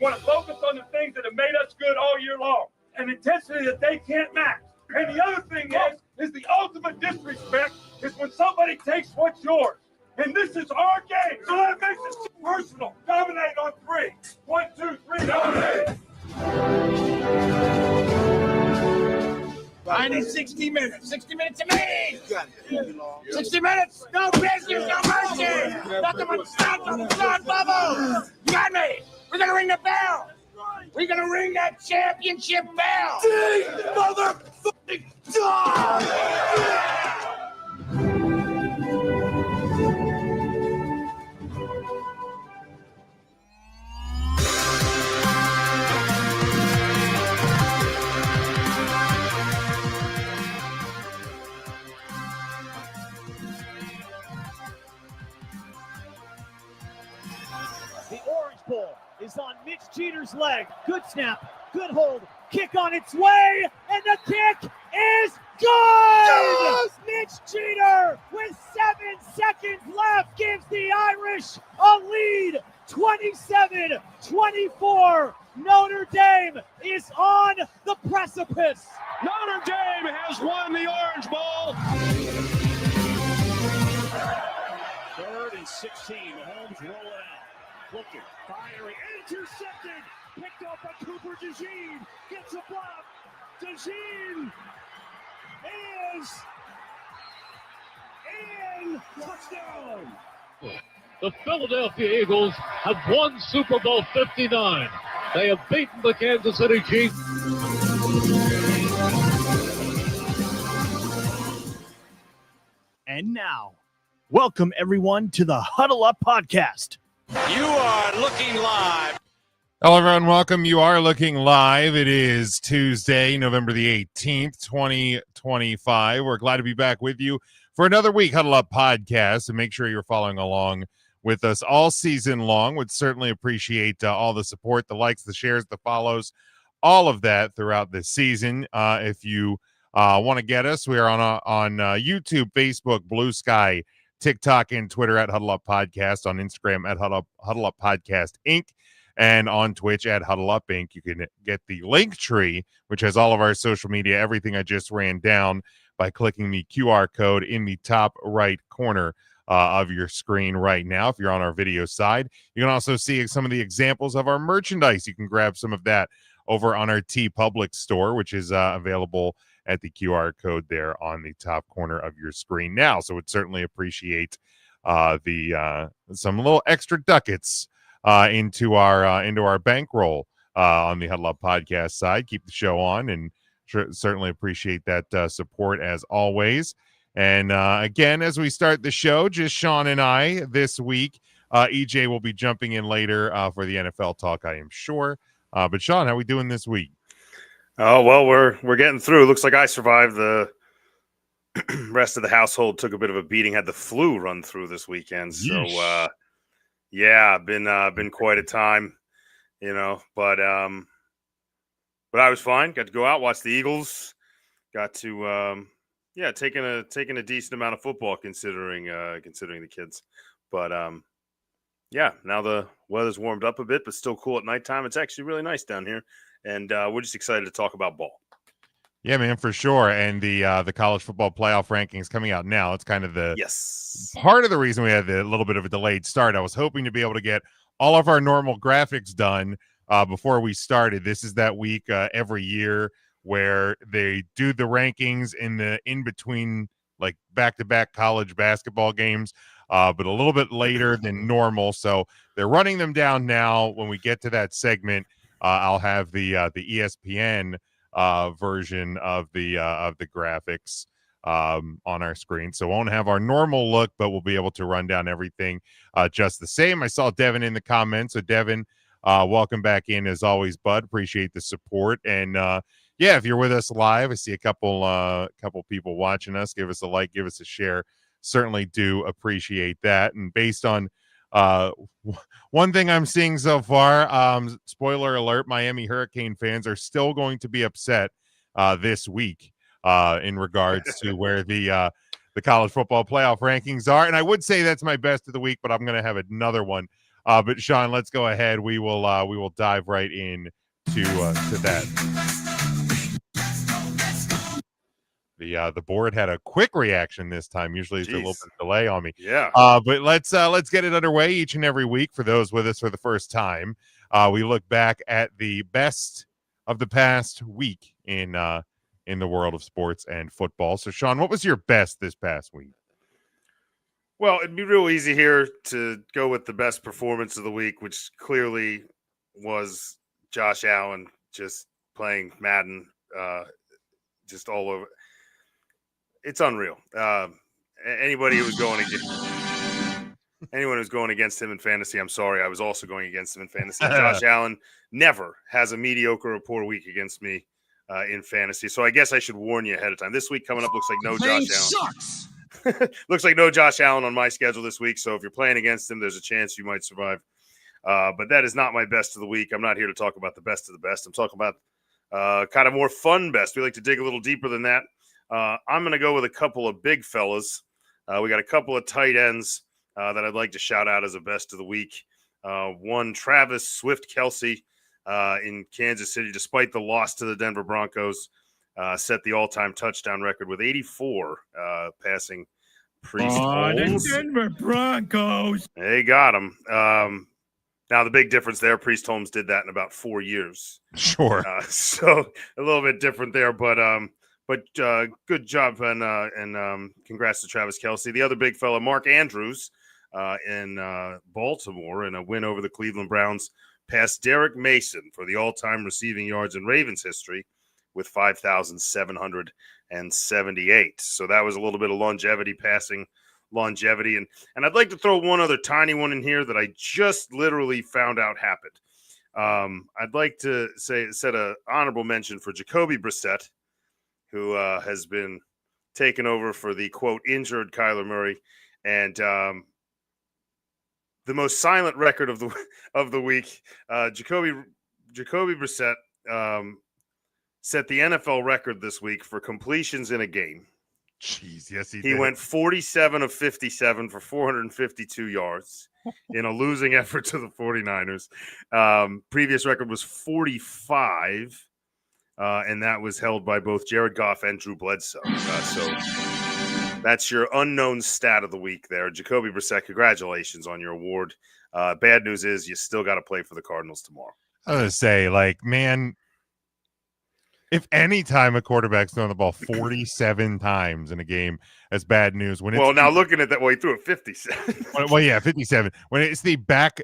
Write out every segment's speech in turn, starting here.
want to focus on the things that have made us good all year long, an intensity that they can't match. And the other thing is the ultimate disrespect is when somebody takes what's yours. And this is our game, so that makes it personal. Dominate on 3. 1, 2, 3, dominate. I need 60 minutes. 60 minutes to me. 60 minutes. No business, no mercy. Nothing but stop on the sun bubble. You got me. We're going to ring the bell. We're going to ring that championship bell. Motherfucking dog. The orange ball is on Mitch Jeter's leg. Good snap, good hold, kick on its way, and the kick is good! Yes! Mitch Jeter, with 7 seconds left, gives the Irish a lead, 27-24. Notre Dame is on the precipice. Notre Dame has won the Orange Bowl. 3rd and 16, Mahomes roll it out. Looking, firing, intercepted, picked up by Cooper DeJean, gets a block. DeJean is in, touchdown. The Philadelphia Eagles have won Super Bowl 59. They have beaten the Kansas City Chiefs. And now, welcome everyone to the Huddle Up Podcast. You are looking live. Hello, everyone. Welcome. You are looking live. It is Tuesday, November the 18th, 2025. We're glad to be back with you for another week Huddle Up Podcast. And make sure you're following along with us all season long. Would certainly appreciate all the support, the likes, the shares, the follows, all of that throughout this season. If you want to get us, we are on YouTube, Facebook, Blue Sky, TikTok, and Twitter at Huddle Up Podcast, on Instagram at Huddle Up Podcast Inc., and on Twitch at Huddle Up Inc. You can get the link tree, which has all of our social media, everything I just ran down, by clicking the QR code in the top right corner of your screen right now. If you're on our video side, you can also see some of the examples of our merchandise. You can grab some of that over on our TeePublic store, which is available at the QR code there on the top corner of your screen now. So would certainly appreciate some little extra ducats into our bankroll on the Huddle Up Podcast side. Keep the show on, and certainly appreciate that support as always. And again, as we start the show, just Sean and I this week. EJ will be jumping in later for the NFL talk, I am sure. But Sean, how are we doing this week? Oh, well, we're getting through. Looks like I survived. The rest of the household took a bit of a beating, had the flu run through this weekend. So, yeah, been quite a time, but I was fine. Got to go out, watch the Eagles. Got to, taking a decent amount of football considering the kids. But, now the weather's warmed up a bit, but still cool at nighttime. It's actually really nice down here. And we're just excited to talk about ball. Yeah, man, for sure. And the college football playoff rankings coming out now. It's kind of the part of the reason we had a little bit of a delayed start. I was hoping to be able to get all of our normal graphics done before we started. This is that week every year where they do the rankings in between, like, back-to-back college basketball games, but a little bit later than normal. So they're running them down now. When we get to that segment, I'll have the ESPN version of the graphics on our screen. So won't have our normal look, but we'll be able to run down everything just the same. I saw Devin in the comments. So Devin, welcome back in as always, bud. Appreciate the support. And if you're with us live, I see a couple people watching us. Give us a like, give us a share. Certainly do appreciate that. And based on one thing I'm seeing so far, spoiler alert, Miami Hurricane fans are still going to be upset this week in regards to where the college football playoff rankings are. And I would say that's my best of the week, but I'm going to have another one But Sean, let's go ahead. We will dive right in to that. The board had a quick reaction this time. Usually it's a little bit of delay on me. Yeah. But let's get it underway each and every week. For those with us for the first time, we look back at the best of the past week in the world of sports and football. So, Sean, what was your best this past week? Well, it'd be real easy here to go with the best performance of the week, which clearly was Josh Allen just playing Madden, just all over. It's unreal. Anyone who's going against him in fantasy, I'm sorry. I was also going against him in fantasy. Josh Allen never has a mediocre or poor week against me in fantasy. So I guess I should warn you ahead of time. This week coming up looks like no Josh Allen. Sucks. Looks like no Josh Allen on my schedule this week. So if you're playing against him, there's a chance you might survive. But that is not my best of the week. I'm not here to talk about the best of the best. I'm talking about kind of more fun best. We like to dig a little deeper than that. I'm going to go with a couple of big fellas. We got a couple of tight ends that I'd like to shout out as a best of the week. One, Travis Swift-Kelce in Kansas City, despite the loss to the Denver Broncos, set the all-time touchdown record with 84 passing Priest Holmes. Denver Broncos. They got him. Now, the big difference there, Priest Holmes did that in about 4 years. Sure. So a little bit different there, but good job and congrats to Travis Kelce. The other big fella, Mark Andrews in Baltimore in a win over the Cleveland Browns, passed Derek Mason for the all-time receiving yards in Ravens history with 5,778. So that was a little bit of passing longevity. And I'd like to throw one other tiny one in here that I just literally found out happened. I'd like to set an honorable mention for Jacoby Brissett, who has been taken over for the, quote, injured Kyler Murray. And the most silent record of the week, Jacoby Brissett set the NFL record this week for completions in a game. Jeez, yes, he did. He went 47 of 57 for 452 yards in a losing effort to the 49ers. Previous record was 45. And that was held by both Jared Goff and Drew Bledsoe. So that's your unknown stat of the week there. Jacoby Brissett, congratulations on your award. Bad news is you still got to play for the Cardinals tomorrow. I was going to say, man, if any time a quarterback's throwing the ball 47 times in a game, that's bad news. Now looking at that, he threw it 57. Well, yeah, 57. When it's the back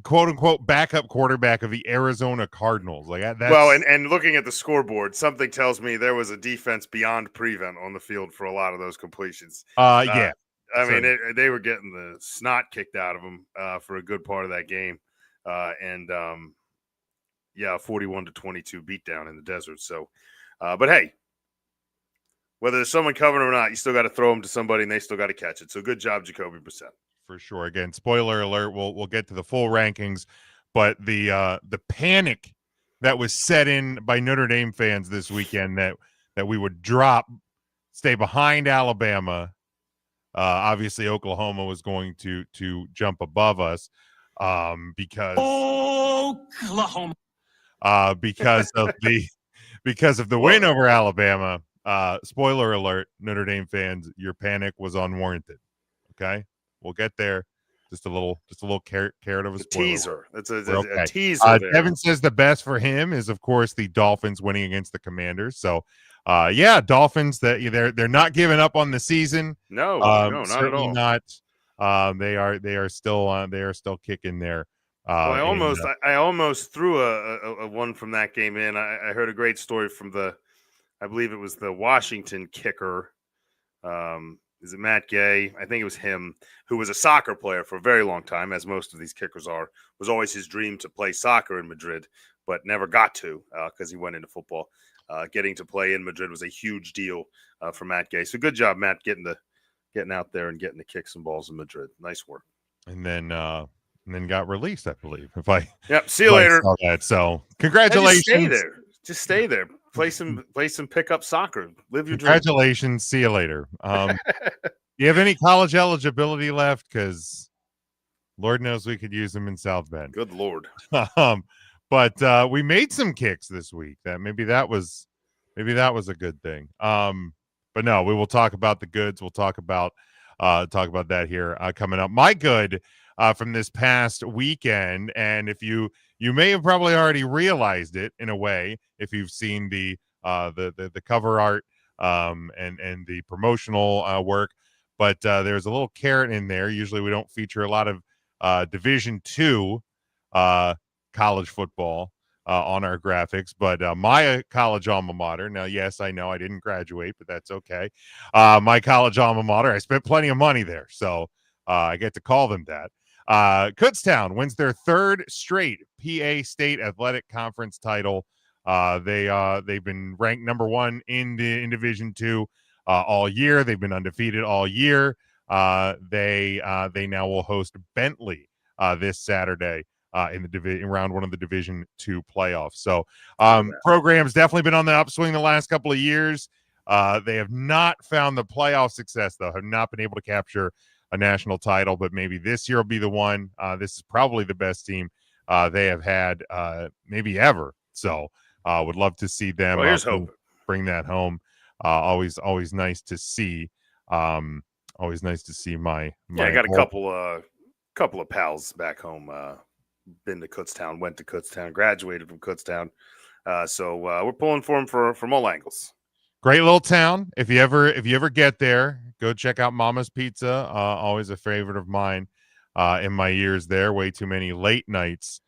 quote unquote backup quarterback of the Arizona Cardinals, that's... Well, and looking at the scoreboard, something tells me there was a defense beyond prevent on the field for a lot of those completions. Yeah. I mean, they were getting the snot kicked out of them for a good part of that game, and 41-22 beatdown in the desert. So, but hey, whether there's someone covering or not, you still got to throw them to somebody, and they still got to catch it. So, good job, Jacoby Brissett. For sure. Again, spoiler alert. We'll get to the full rankings, but the panic that was set in by Notre Dame fans this weekend that we would stay behind Alabama. Obviously, Oklahoma was going to jump above us because Oklahoma. Because of the win over Alabama. Spoiler alert, Notre Dame fans, your panic was unwarranted. Okay, we'll get there. Just a little carrot of a spoiler. Teaser. That's a teaser. Devin says the best for him is, of course, the Dolphins winning against the Commanders. So, Dolphins, they're not giving up on the season. No, not at all. Not. They are still kicking there. I almost threw a one from that game in. I heard a great story from I believe it was the Washington kicker. Is it Matt Gay? I think it was him, who was a soccer player for a very long time, as most of these kickers are. It was always his dream to play soccer in Madrid, but never got to because he went into football. Getting to play in Madrid was a huge deal for Matt Gay. So good job, Matt, getting out there and getting to kick some balls in Madrid. Nice work. And then got released, I believe. See you later. So congratulations. Just stay there. Play some pickup soccer. Live your dream. Congratulations. See you later. Do you have any college eligibility left? Because Lord knows we could use them in South Bend. Good Lord. But we made some kicks this week. Maybe that was a good thing. But no, we will talk about the goods. We'll talk about that here coming up. My good from this past weekend, and if you may have probably already realized it in a way if you've seen the cover art and the promotional work, but there's a little carrot in there. Usually we don't feature a lot of Division II college football on our graphics, but my college alma mater, now yes, I know I didn't graduate, but that's okay. My college alma mater, I spent plenty of money there, so I get to call them that. Kutztown wins their third straight PA State Athletic Conference title. They've been ranked number one in Division II all year. They've been undefeated all year. They now will host Bentley this Saturday in round one of the Division II playoffs. So program's definitely been on the upswing the last couple of years. They have not found the playoff success, though, have not been able to capture a national title, but maybe this year will be the one. This is probably the best team they have had maybe ever. So would love to see them bring that home. Always nice to see. Always nice to see my I got a couple of pals back home. Been to Kutztown, went to Kutztown, graduated from Kutztown. So we're pulling for them from all angles. Great little town. If you ever get there, go check out Mama's Pizza. Always a favorite of mine in my years there. Way too many late nights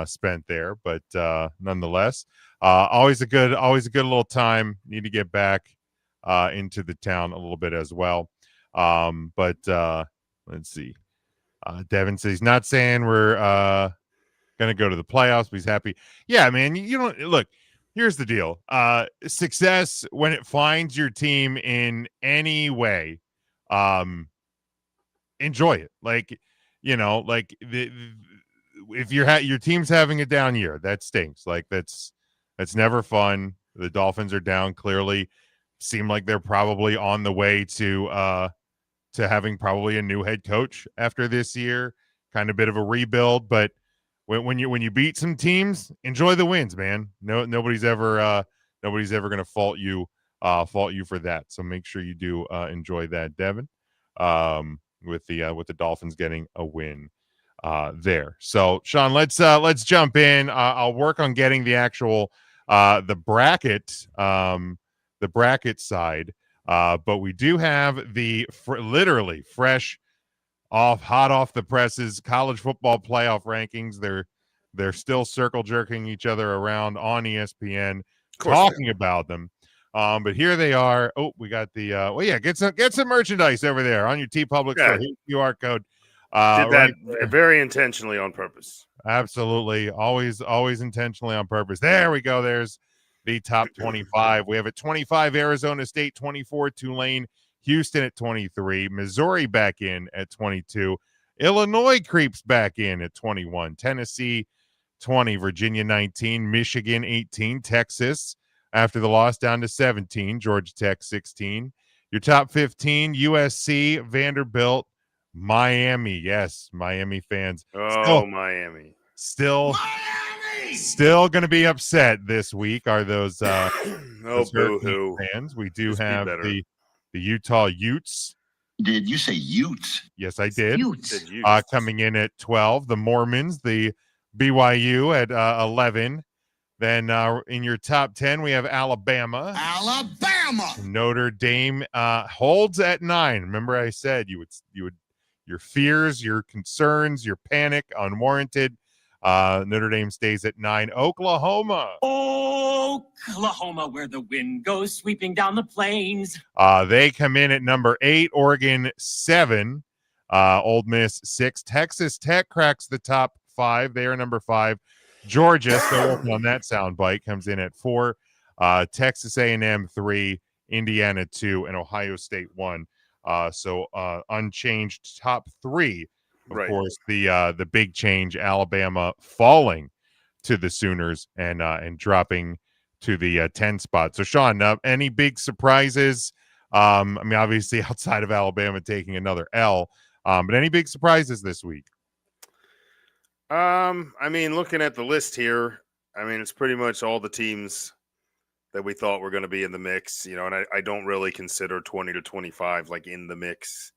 spent there, but nonetheless, always a good little time. Need to get back into the town a little bit as well. But let's see. Devin says he's not saying we're going to go to the playoffs, but he's happy. Yeah, man, you don't look. Here's the deal. Success, when it finds your team in any way, enjoy it. Like, if your team's having a down year, that stinks. Like that's never fun. The Dolphins are down, clearly seem like they're probably on the way to having probably a new head coach after this year, kind of bit of a rebuild, but when you beat some teams, enjoy the wins, man. Nobody's ever going to fault you for that. So make sure you do enjoy that, Devin. With the Dolphins getting a win there. So Sean, let's jump in. I'll work on getting the actual the bracket side. But we do have the literally fresh hot off the presses college football playoff rankings. They're still circle jerking each other around on ESPN, talking about them. But here they are. Oh, we got the get some merchandise over there on your TeePublic store. QR code. Did that very intentionally on purpose. Absolutely, always intentionally on purpose. There we go. There's the top 25. We have at 25 Arizona State, 24 Tulane, Houston at 23, Missouri back in at 22, Illinois creeps back in at 21, Tennessee 20, Virginia 19, Michigan 18, Texas after the loss down to 17, Georgia Tech 16. Your top 15, USC, Vanderbilt, Miami. Yes, Miami fans. Miami. Still going to be upset this week. Are those boo-hoo fans? We do have the Utah Utes. Did you say Utes? Yes, I did. Utes. Coming in at 12. The Mormons, the BYU at 11. Then in your top 10, we have Alabama. Notre Dame holds at 9. Remember, I said you would your fears, your concerns, your panic, unwarranted. Notre Dame stays at 9. Oklahoma, where the wind goes sweeping down the plains. They come in at number 8. Oregon 7. Ole Miss 6. Texas Tech cracks the top 5. They are number 5. Georgia, still working on that soundbite, comes in at 4. Texas A&M 3. Indiana 2. And Ohio State 1. So unchanged top 3. Of course, the big change, Alabama falling to the Sooners and dropping to the 10 spot. So, Sean, any big surprises? I mean, obviously, outside of Alabama taking another L, but any big surprises this week? I mean, looking at the list here, I mean, it's pretty much all the teams that we thought were going to be in the mix, you know, and I don't really consider 20 to 25 like in the mix,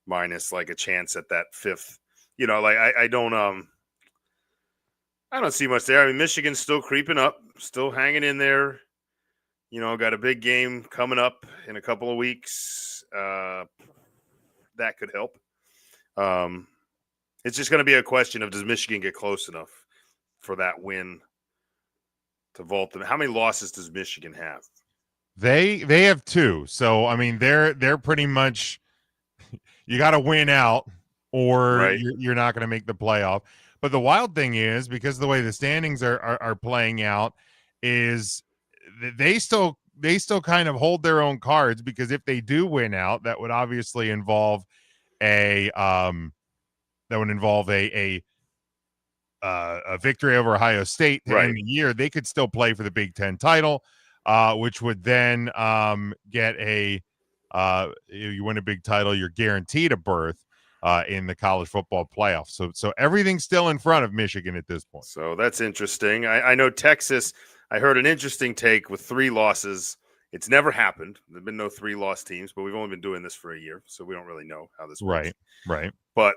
minus like a chance at that fifth. You know, like I don't see much there. I mean, Michigan's still creeping up, still hanging in there. You know, got a big game coming up in a couple of weeks. That could help. It's just going to be a question of, does Michigan get close enough for that win to vault them? How many losses does Michigan have? They have 2. So I mean, they're pretty much, you got to win out or Right. you're not going to make the playoff. But the wild thing is, because the way the standings are playing out, is they still kind of hold their own cards, because if they do win out, that would obviously involve a victory over Ohio State to end the year. They could still play for the Big Ten title, which would then get you win a big title, you're guaranteed a berth in the college football playoff. So everything's still in front of Michigan at this point. So that's interesting. I know Texas, I heard an interesting take with 3 losses. It's never happened. There have been no 3-loss teams, but we've only been doing this for a year, so we don't really know how this works. Right. But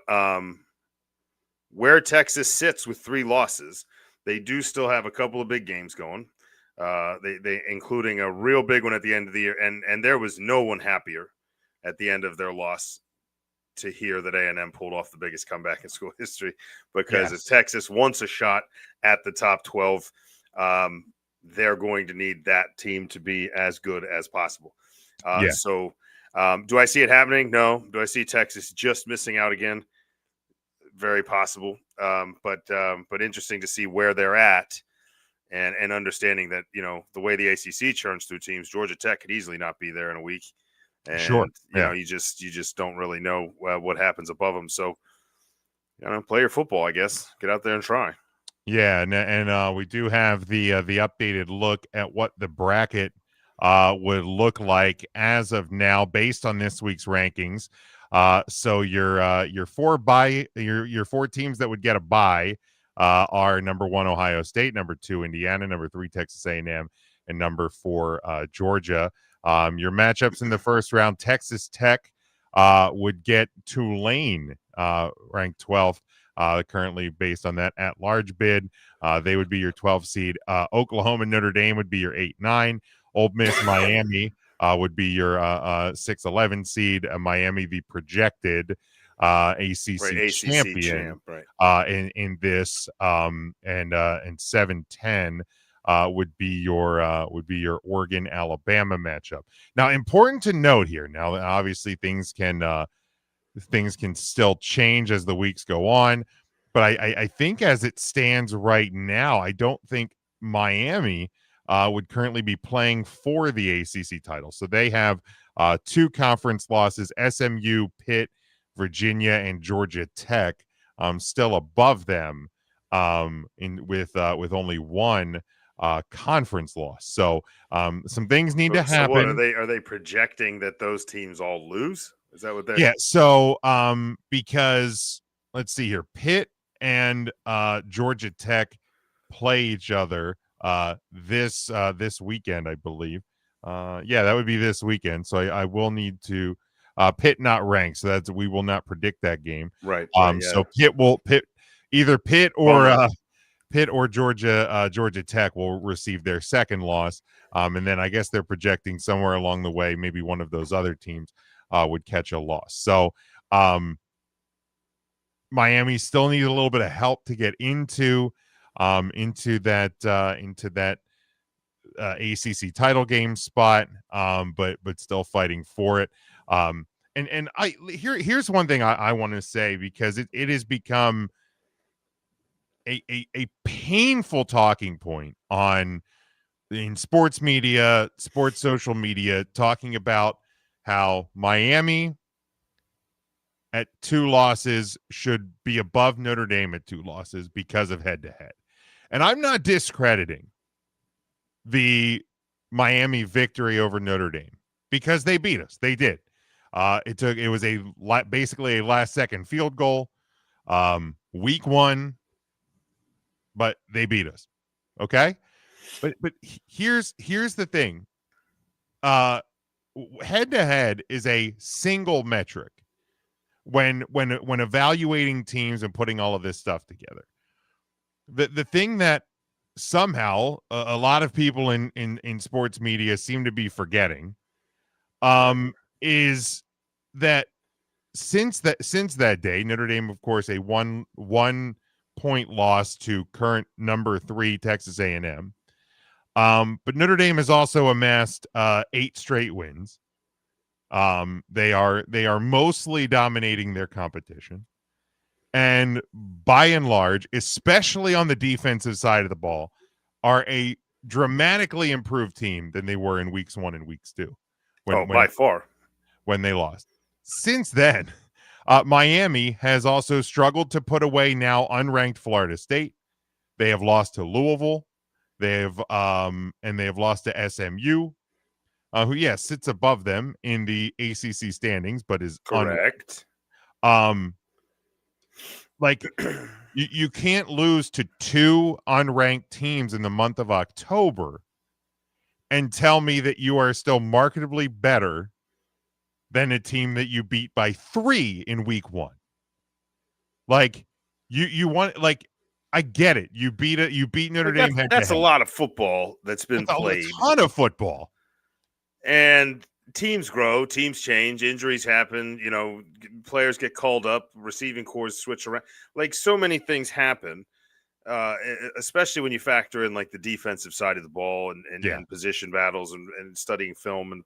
where Texas sits with 3 losses, they do still have a couple of big games going. They including a real big one at the end of the year, and there was no one happier at the end of their loss to hear that A&M pulled off the biggest comeback in school history, because if Texas wants a shot at the top 12, they're going to need that team to be as good as possible. So do I see it happening? No. Do I see Texas just missing out again? Very possible. But interesting to see where they're at, and understanding that, you know, the way the ACC churns through teams, Georgia Tech could easily not be there in a week. And, you know, you just don't really know what happens above them. So, you know, play your football, I guess. Get out there and try. Yeah, and we do have the updated look at what the bracket would look like as of now, based on this week's rankings. So your 4 teams that would get a bye are number 1 Ohio State, number 2 Indiana, number 3 Texas A&M, and number 4 Georgia. Your matchups in the first round: Texas Tech would get Tulane, ranked 12th. Currently based on that at-large bid. They would be your 12 seed. Oklahoma, Notre Dame would be your 8-9. Ole Miss, Miami would be your 6-11 seed. Miami, the projected ACC champion, in this, and 7-10 would be your Oregon, Alabama matchup. Now, important to note here. Now, obviously, things can still change as the weeks go on, but I think as it stands right now, I don't think Miami would currently be playing for the ACC title. So they have 2 conference losses: SMU, Pitt, Virginia, and Georgia Tech, still above them, with only 1 conference loss. So some things need to happen. So what, are they projecting that those teams all lose? Is that what they're? Yeah. So, because let's see here, Pitt and Georgia Tech play each other this weekend, I believe. Yeah, that would be this weekend. So I will need to Pitt not ranked, so we will not predict that game. Right. So either Pitt or Georgia Tech will receive their second loss, and then I guess they're projecting somewhere along the way maybe one of those other teams would catch a loss. So Miami still needs a little bit of help to get into that ACC title game spot, but still fighting for it. And here's one thing I want to say, because it has become a painful talking point in sports media, sports social media, talking about how Miami at 2 losses should be above Notre Dame at 2 losses because of head-to-head. And I'm not discrediting the Miami victory over Notre Dame, because they beat us. They did. It was basically a last-second field goal. Week 1, but they beat us. Okay, but here's the thing. Head to head is a single metric when evaluating teams and putting all of this stuff together. The thing that somehow a lot of people in sports media seem to be forgetting is that since that day, Notre Dame, of course, a one point loss to current number 3 Texas A&M. But Notre Dame has also amassed 8 straight wins. They are mostly dominating their competition, and by and large, especially on the defensive side of the ball, are a dramatically improved team than they were in weeks 1 and weeks 2. By far. When they lost. Since then, Miami has also struggled to put away now unranked Florida State. They have lost to Louisville. They have lost to SMU, who sits above them in the ACC standings, but is correct. You can't lose to 2 unranked teams in the month of October and tell me that you are still marketably better than a team that you beat by 3 in week 1. You want, I get it. You beat Notre Dame. That's a lot of football that's been played. A ton of football. And teams grow, teams change, injuries happen, players get called up, receiving corps switch around. So many things happen, especially when you factor in the defensive side of the ball and position battles and studying film. And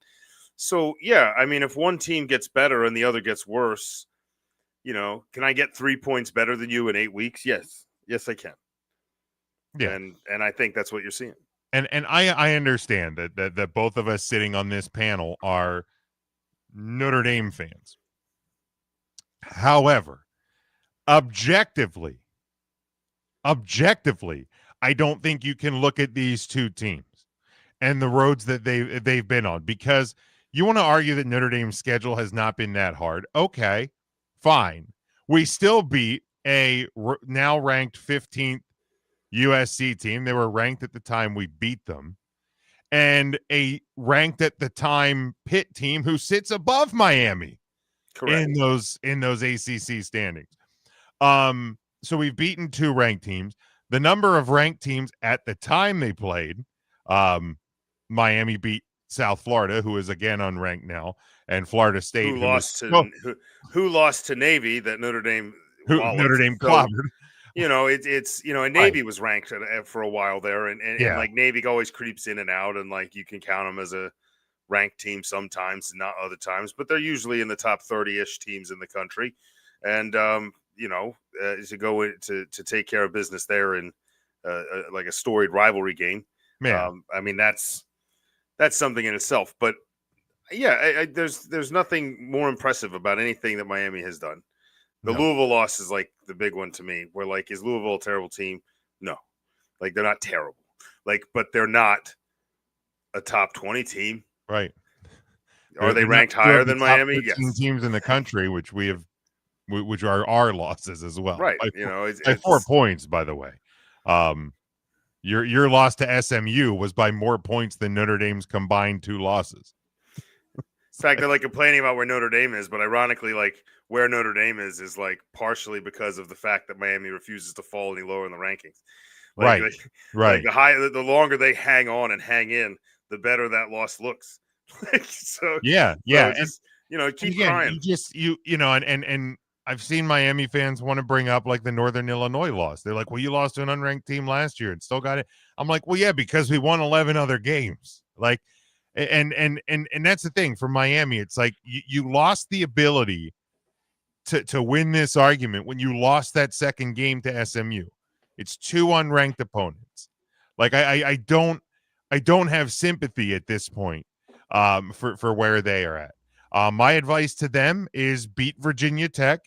so, if one team gets better and the other gets worse, can I get 3 points better than you in 8 weeks? Yes, I can. Yeah. And I think that's what you're seeing. And I understand that both of us sitting on this panel are Notre Dame fans. However, objectively, I don't think you can look at these two teams and the roads that they've been on, because you want to argue that Notre Dame's schedule has not been that hard. Okay, fine. We still beat a now ranked 15th USC team. They were ranked at the time we beat them, and a ranked at the time Pitt team who sits above Miami. Correct. in those ACC standings. So we've beaten 2 ranked teams. The number of ranked teams at the time they played, Miami beat South Florida, who is again unranked now, and Florida State, who lost to Navy that Notre Dame clobbered. And Navy was ranked for a while there, and Navy always creeps in and out, and you can count them as a ranked team sometimes, not other times, but they're usually in the top 30-ish teams in the country, and to go in to take care of business there in a storied rivalry game. That's something in itself. But there's nothing more impressive about anything that Miami has done. The Louisville loss is the big one to me, where is Louisville a terrible team? No, they're not terrible, but they're not a top 20 team, right? Are they ranked higher than Miami? Yes, teams in the country, which are our losses as well, right? It's 4 points, by the way. Your loss to SMU was by more points than Notre Dame's combined 2 losses. In fact, they're complaining about where Notre Dame is, but ironically, where Notre Dame is partially because of the fact that Miami refuses to fall any lower in the rankings. Right. The longer they hang on and hang in, the better that loss looks. Keep crying. And I've seen Miami fans want to bring up the Northern Illinois loss. They're like, well, you lost to an unranked team last year and still got it. I'm like, well, yeah, because we won 11 other games. And that's the thing for Miami. It's you lost the ability to win this argument when you lost that second game to SMU. It's 2 unranked opponents. I don't have sympathy at this point for where they are at. My advice to them is beat Virginia Tech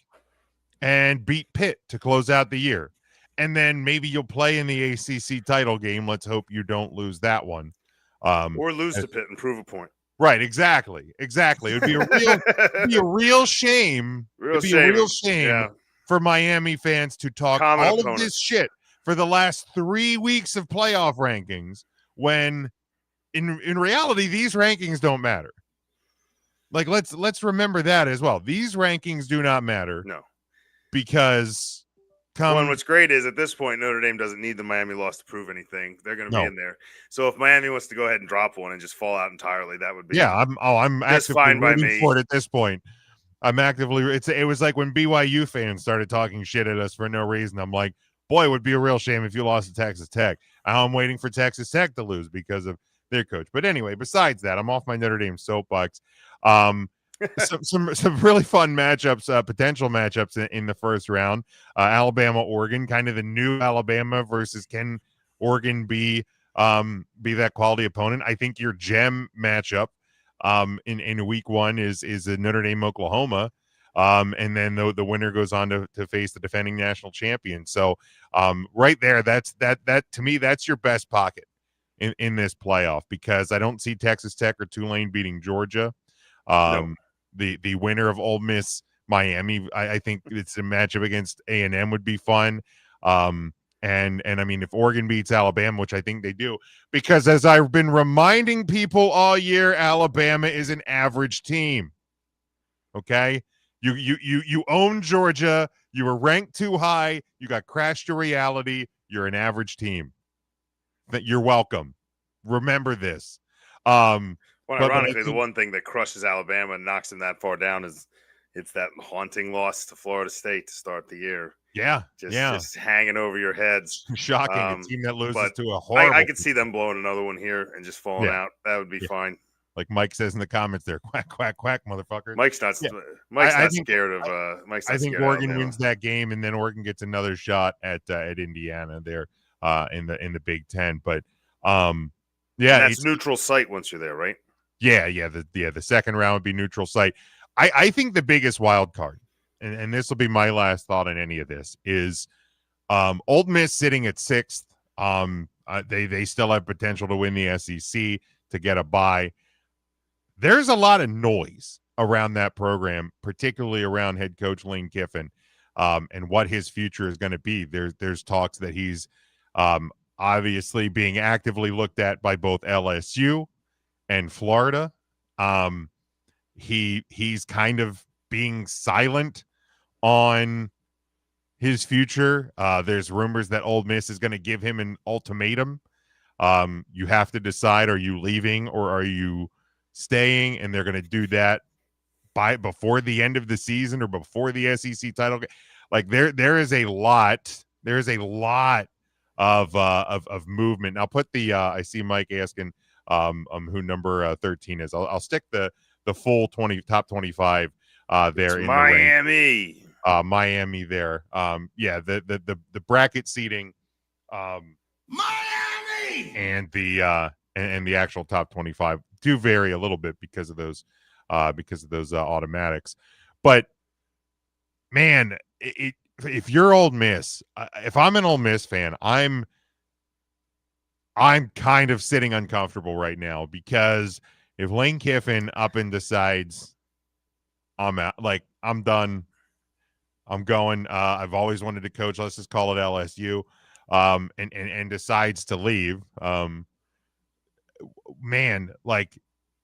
and beat Pitt to close out the year. And then maybe you'll play in the ACC title game. Let's hope you don't lose that one. Or lose to Pitt and prove a point. Right, exactly. It would be a real shame. Real shame for Miami fans to talk all of this shit for the last 3 weeks of playoff rankings when in reality these rankings don't matter. Like let's remember that as well. These rankings do not matter. No. Because what's great is at this point Notre Dame doesn't need the Miami loss to prove anything. They're going to be in there. So if Miami wants to go ahead and drop one and just fall out entirely, that would be I'm actively fine by rooting me for it at this point. I'm actively it was like when BYU fans started talking shit at us for no reason. I'm like, boy, it would be a real shame if you lost to Texas Tech. I'm waiting for Texas Tech to lose because of their coach. But anyway, besides that, I'm off my Notre Dame soapbox. Some really fun matchups, potential matchups in the first round. Alabama, Oregon, kind of the new Alabama versus can Oregon be that quality opponent? I think your gem matchup in week one is a Notre Dame, Oklahoma. And then the winner goes on to face the defending national champion. So right there, that to me, that's your best pocket in this playoff, because I don't see Texas Tech or Tulane beating Georgia. No. The winner of Ole Miss Miami, I think it's a matchup against A&M would be fun. And I mean, if Oregon beats Alabama, which I think they do, because as I've been reminding people all year, Alabama is an average team. Okay, you own Georgia. You were ranked too high. You got crashed to reality. You're an average team. That you're welcome. Remember this. Well, ironically, the one thing that crushes Alabama and knocks them that far down is it's that haunting loss to Florida State to start the year. Yeah, just hanging over your heads. Shocking. A team that loses to a horrible. I could see them blowing another one here and just falling out. That would be fine. Like Mike says in the comments there, quack, quack, quack, motherfucker. Mike's not scared of I think Oregon wins that game, and then Oregon gets another shot at Indiana there in the Big Ten. But that's neutral site once you're there, right? The second round would be neutral site. I think the biggest wild card, and this will be my last thought on any of this, is Ole Miss sitting at 6th. They still have potential to win the SEC, to get a bye. There's a lot of noise around that program, particularly around head coach Lane Kiffin, and what his future is going to be. There's talks that he's obviously being actively looked at by both LSU and Florida. He's kind of being silent on his future. There's rumors that Ole Miss is going to give him an ultimatum. You have to decide, are you leaving or are you staying? And they're going to do that before the end of the season or before the SEC title. Like there is a lot of movement. I'll put the I see Mike asking who number 13 is. I'll stick the full top 25 there in Miami. Miami there. The bracket seating Miami and the actual top 25 do vary a little bit because of those automatics. But man, if you're Ole Miss, if I'm an Ole Miss fan, I'm kind of sitting uncomfortable right now, because if Lane Kiffin up and decides I'm out, like I'm done, I'm going, I've always wanted to coach, let's just call it LSU, and decides to leave, man, like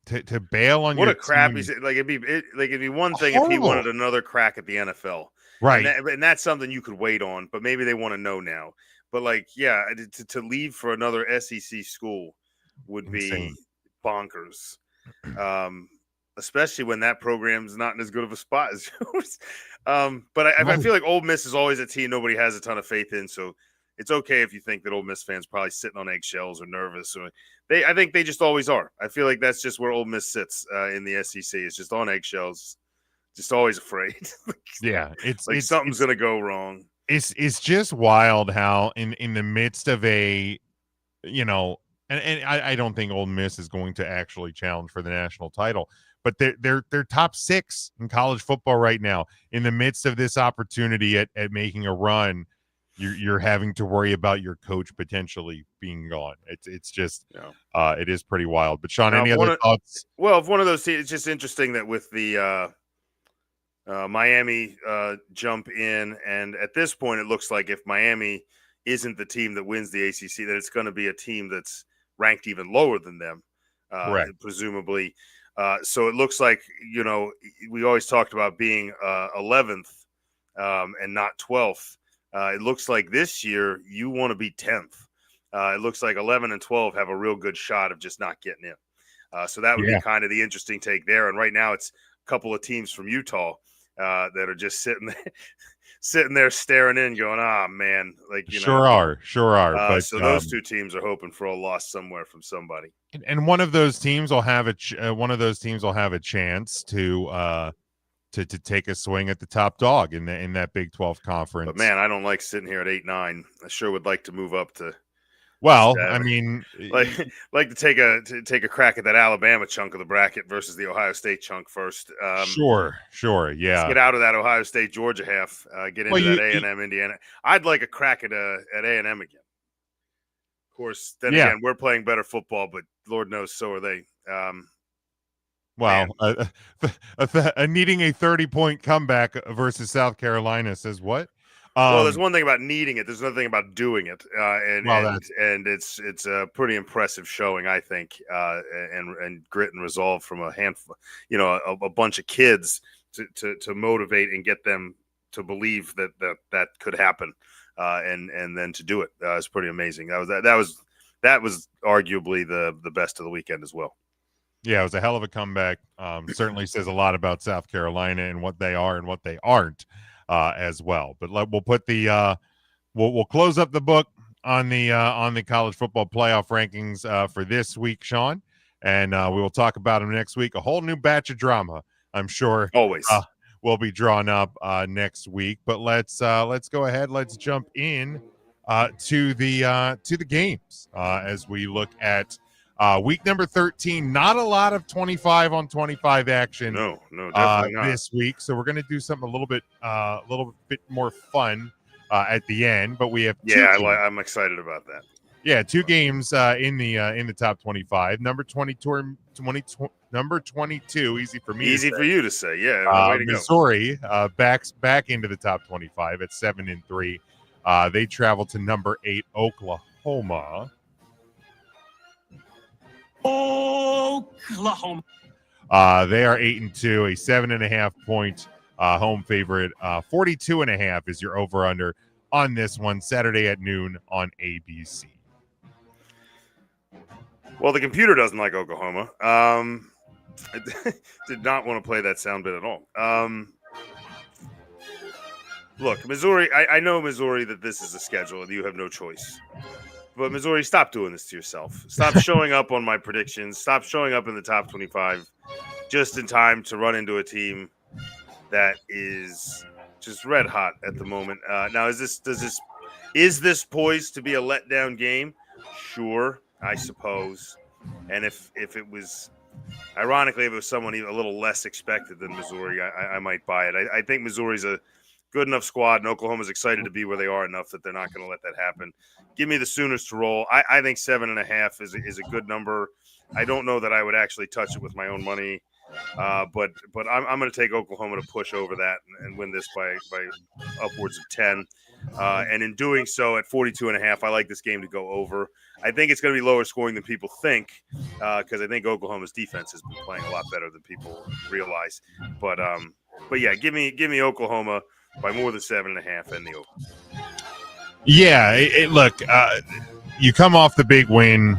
to bail on what your a crappy team, it'd be one thing horrible. if he wanted another crack at the NFL, right? And that's something you could wait on, but maybe they want to know now. But to leave for another SEC school would Insane. be bonkers, especially when that program's not in as good of a spot as yours. But I feel like Ole Miss is always a team nobody has a ton of faith in, so it's okay if you think that Ole Miss fans probably sitting on eggshells or nervous. Or I think they just always are. I feel like that's just where Ole Miss sits in the SEC. It's just on eggshells, just always afraid. It's like something's going to go wrong. It's just wild how in the midst of a, and I don't think Ole Miss is going to actually challenge for the national title, but they're top 6 in college football right now. In the midst of this opportunity at making a run, you're having to worry about your coach potentially being gone. It's just it is pretty wild. But Sean, any other thoughts? Well, if one of those teams, it's just interesting that with the Miami jump in, and at this point it looks like if Miami isn't the team that wins the ACC, that it's going to be a team that's ranked even lower than them, Correct. presumably. So it looks like, we always talked about being 11th and not 12th. It looks like this year you want to be 10th. It looks like 11 and 12 have a real good shot of just not getting in. So that would be kind of the interesting take there. And right now it's a couple of teams from Utah that are just sitting there staring in going, man, Sure are. But so those two teams are hoping for a loss somewhere from somebody. And one of those teams will have a chance to take a swing at the top dog in that Big 12 conference. But man, I don't like sitting here at 8-9. I sure would like to move up to. Well, I mean, like to take a crack at that Alabama chunk of the bracket versus the Ohio State chunk first. Sure, yeah. Let's get out of that Ohio State Georgia half. Get into that A&M Indiana. I'd like a crack at A&M again. Of course, then again, we're playing better football, but Lord knows so are they. Needing a 30-point comeback versus South Carolina says what? Well, there's one thing about needing it. There's another thing about doing it, and it's a pretty impressive showing, I think, and grit and resolve from a handful, a bunch of kids to motivate and get them to believe that could happen, and then to do it is pretty amazing. That was arguably the best of the weekend as well. Yeah, it was a hell of a comeback. Certainly says a lot about South Carolina and what they are and what they aren't. As well, but we'll put we'll close up the book on the college football playoff rankings for this week, Sean, and we will talk about them next week. A whole new batch of drama, I'm sure, always will be drawn up next week. But let's go ahead. Let's jump in to the games as we look at week number 13. Not a lot of 25 on 25 action. No, definitely not this week. So we're going to do something a little bit more fun at the end. But we have I'm excited about that. Yeah, two games in the top 25. Number 22, number 22. Easy for me. Easy for you to say. Yeah, way to Missouri back into the top 25 at 7-3. They travel to number 8 Oklahoma. Oklahoma. They are 8-2, a 7.5 point home favorite. 42.5 is your over under on this one, Saturday at noon on ABC. Well, the computer doesn't like Oklahoma. I did not want to play that sound bit at all. Look, Missouri, I know, Missouri, that this is a schedule and you have no choice. But Missouri, stop doing this to yourself. Stop showing up on my predictions. Stop showing up in the top 25 just in time to run into a team that is just red hot at the moment. Now, is this poised to be a letdown game? Sure, I suppose. And if it was, ironically, if it was someone a little less expected than Missouri, I might buy it. I think Missouri's a good enough squad, and Oklahoma's excited to be where they are enough that they're not going to let that happen. Give me the Sooners to roll. I think 7.5 is a good number. I don't know that I would actually touch it with my own money, but I'm going to take Oklahoma to push over that and win this by upwards of 10. And in doing so, at 42.5, I like this game to go over. I think it's going to be lower scoring than people think because I think Oklahoma's defense has been playing a lot better than people realize. But yeah, give me Oklahoma by more than 7.5 and the over. Yeah, look, you come off the big win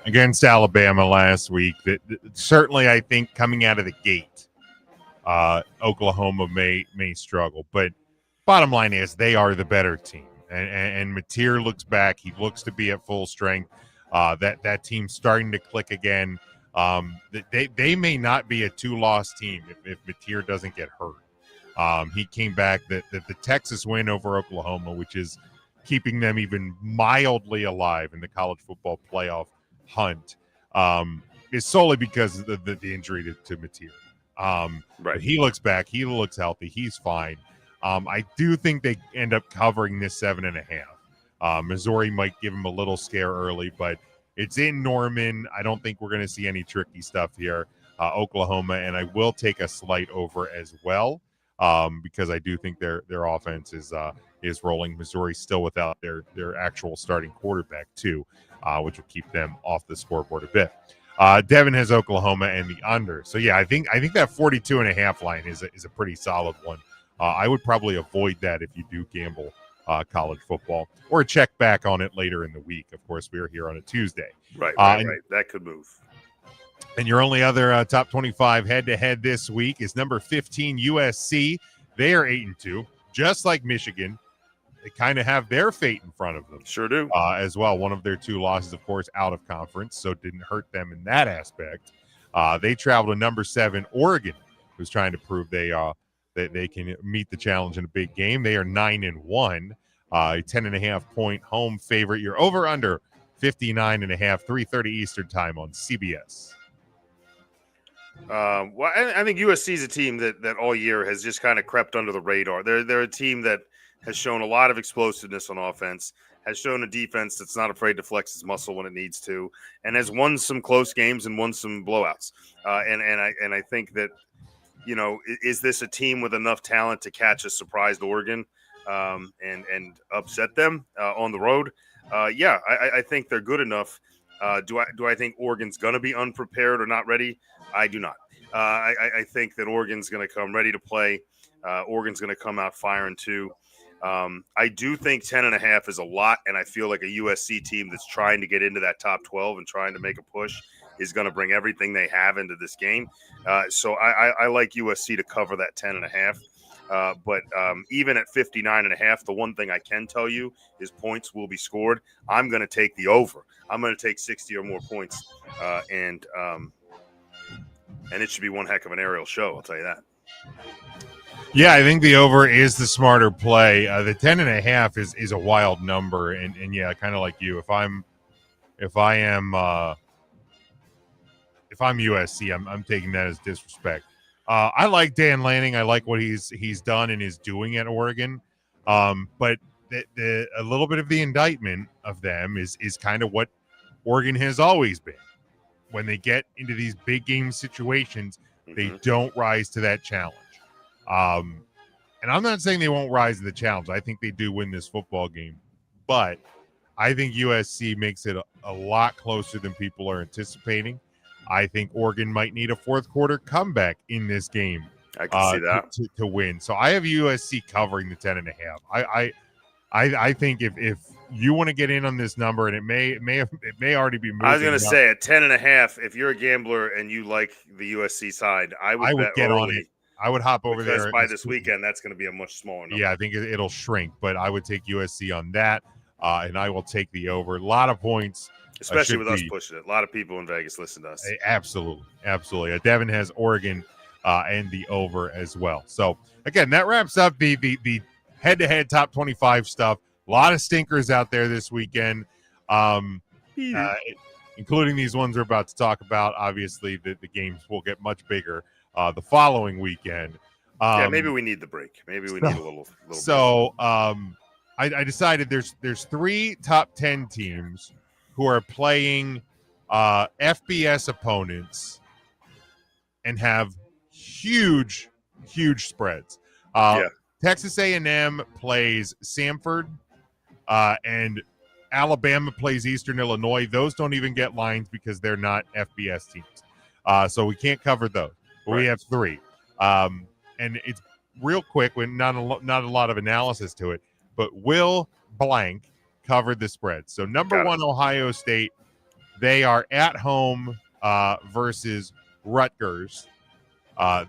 against Alabama last week. That certainly, I think, coming out of the gate, Oklahoma may struggle. But bottom line is they are the better team, and Mateer looks back. He looks to be at full strength. That team's starting to click again. They may not be a 2-loss team if Mateer doesn't get hurt. He came back. The Texas win over Oklahoma, which is keeping them even mildly alive in the college football playoff hunt, is solely because of the injury to Mateer. Right. He looks back. He looks healthy. He's fine. I do think they end up covering this 7.5. Missouri might give him a little scare early, but it's in Norman. I don't think we're going to see any tricky stuff here. Oklahoma, and I will take a slight over as well because I do think their offense is is rolling. Missouri still without their actual starting quarterback too, which will keep them off the scoreboard a bit. Devin has Oklahoma and the under. So yeah, I think that 42.5 line is a pretty solid one. I would probably avoid that if you do gamble college football, or check back on it later in the week. Of course, we are here on a Tuesday. Right. That could move. And your only other top 25 head-to-head this week is number 15 USC. They are 8-2, just like Michigan. They kind of have their fate in front of them. Sure do. As well. One of their 2 losses, of course, out of conference, so it didn't hurt them in that aspect. They traveled to number 7 Oregon, who's trying to prove that they can meet the challenge in a big game. They are 9-1, a 10.5 point home favorite. You're over under 59.5, 3:30 Eastern time on CBS. Well, I think USC is a team that all year has just kind of crept under the radar. They're a team that has shown a lot of explosiveness on offense, has shown a defense that's not afraid to flex its muscle when it needs to, and has won some close games and won some blowouts. And I think that, you know, is this a team with enough talent to catch a surprised Oregon and upset them on the road? Yeah, I think they're good enough. Do I think Oregon's going to be unprepared or not ready? I do not. I think that Oregon's going to come ready to play. Oregon's going to come out firing too. I do think 10.5 is a lot, and I feel like a USC team that's trying to get into that top 12 and trying to make a push is going to bring everything they have into this game. So I like USC to cover that 10.5. But even at 59.5, the one thing I can tell you is points will be scored. I'm going to take the over. I'm going to take 60 or more points, and it should be one heck of an aerial show. I'll tell you that. Yeah, I think the over is the smarter play. The 10.5 is a wild number, and yeah, kind of like you. If I'm USC, I'm taking that as disrespect. I like Dan Lanning. I like what he's done and is doing at Oregon. But a little bit of the indictment of them is kind of what Oregon has always been. When they get into these big game situations, they don't rise to that challenge. And I'm not saying they won't rise to the challenge. I think they do win this football game. But I think USC makes it a lot closer than people are anticipating. I think Oregon might need a fourth quarter comeback in this game. I can see that to win. So I have USC covering the 10.5. I think if you want to get in on this number, and it may already be moving. I was going to say at 10.5, if you're a gambler and you like the USC side, I would bet get early, on it. I would hop over there. Because by this weekend, that's going to be a much smaller number. Yeah, I think it'll shrink, but I would take USC on that, and I will take the over. A lot of points. Especially with us pushing it. A lot of people in Vegas listen to us. Absolutely. Devin has Oregon and the over as well. So, again, that wraps up the head-to-head top 25 stuff. A lot of stinkers out there this weekend, including these ones we're about to talk about. Obviously, the games will get much bigger the following weekend. Yeah, maybe we need the break. Maybe we need a little So, I decided there's 3 top 10 teams who are playing FBS opponents and have huge spreads. Texas A&M plays Samford, and Alabama plays Eastern Illinois. Those don't even get lines because they're not FBS teams. So we can't cover those. But we have 3. And it's real quick, with not a lot of analysis to it, but will blank covered the spread. So number 1, Ohio State, they are at home versus Rutgers.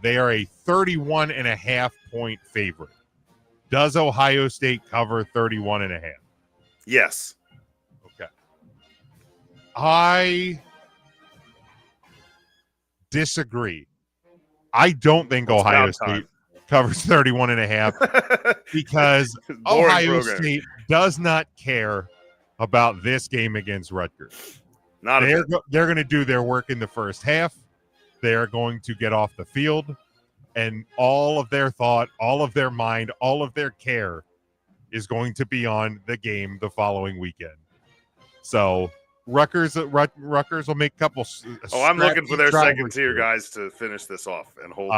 They are a 31.5 point favorite. Does Ohio State cover 31.5? Yes. Okay. I disagree. I don't think Ohio State covers 31.5 because Ohio State does not care about this game against Rutgers. They're going to do their work in the first half. They're going to get off the field, and all of their thought, all of their mind, all of their care is going to be on the game the following weekend. So Rutgers will make a couple. I'm looking for their second drivers tier here. guys to finish this off and hold.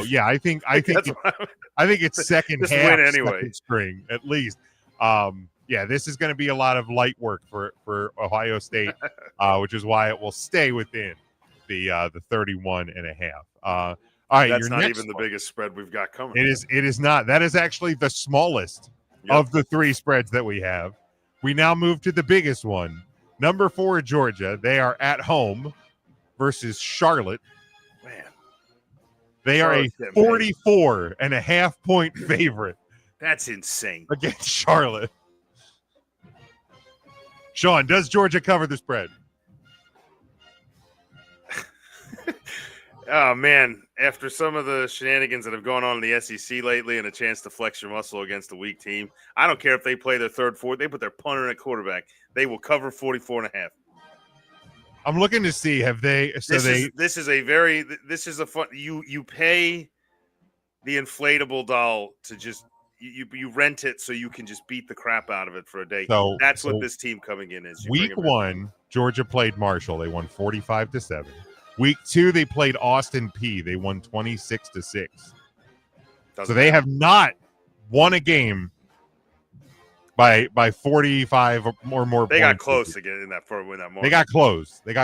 Yeah, I think it's second Just half, win anyway. second string at least. Yeah, this is going to be a lot of light work for Ohio State, which is why it will stay within the 31 and a half. All right, That's your not next even the one. biggest spread we've got coming. It is not. That is actually the smallest of the three spreads that we have. We now move to the biggest one. Number 4, Georgia. They are at home versus Charlotte. Man, they are a 44.5 point favorite. That's insane against Charlotte. Sean, does Georgia cover the spread? Oh, man. After some of the shenanigans that have gone on in the SEC lately and a chance to flex your muscle against a weak team, I don't care if they play their third, fourth. They put their punter at quarterback. They will cover 44.5. I'm looking to see, have they – This is a fun – you pay the inflatable doll to just – you rent it so you can just beat the crap out of it for a day. That's what this team coming in is. Week 1, Georgia played Marshall. They won 45-7. Week 2, they played Austin P. They won 26-6. So they have not won a game by 45 or more. They got close again in that moment. They got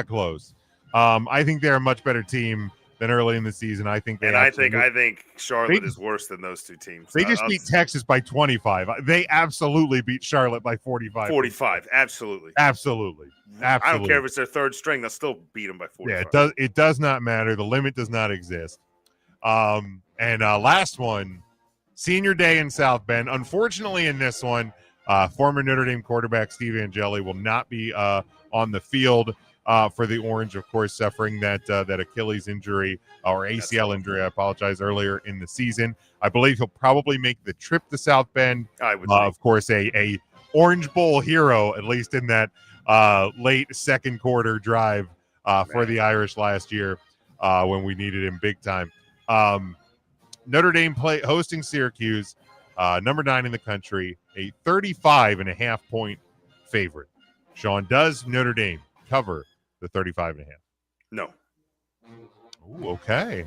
close. I think they're a much better team than early in the season. I think I think Charlotte is worse than those two teams. They just beat Texas by 25. They absolutely beat Charlotte by 45. 45, absolutely. I don't care if it's their third string; they'll still beat them by 45. Yeah, it does not matter. The limit does not exist. And last one, Senior Day in South Bend. Unfortunately, in this one, former Notre Dame quarterback Steve Angeli will not be on the field for the Orange, of course, suffering that Achilles injury or ACL injury. I apologize, earlier in the season. I believe he'll probably make the trip to South Bend. I would, of course, a Orange Bowl hero, at least in that late second quarter drive for the Irish last year when we needed him big time. Notre Dame hosting Syracuse, number 9 in the country, a 35.5 point favorite. Sean, does Notre Dame cover the 35.5? No. Ooh, okay.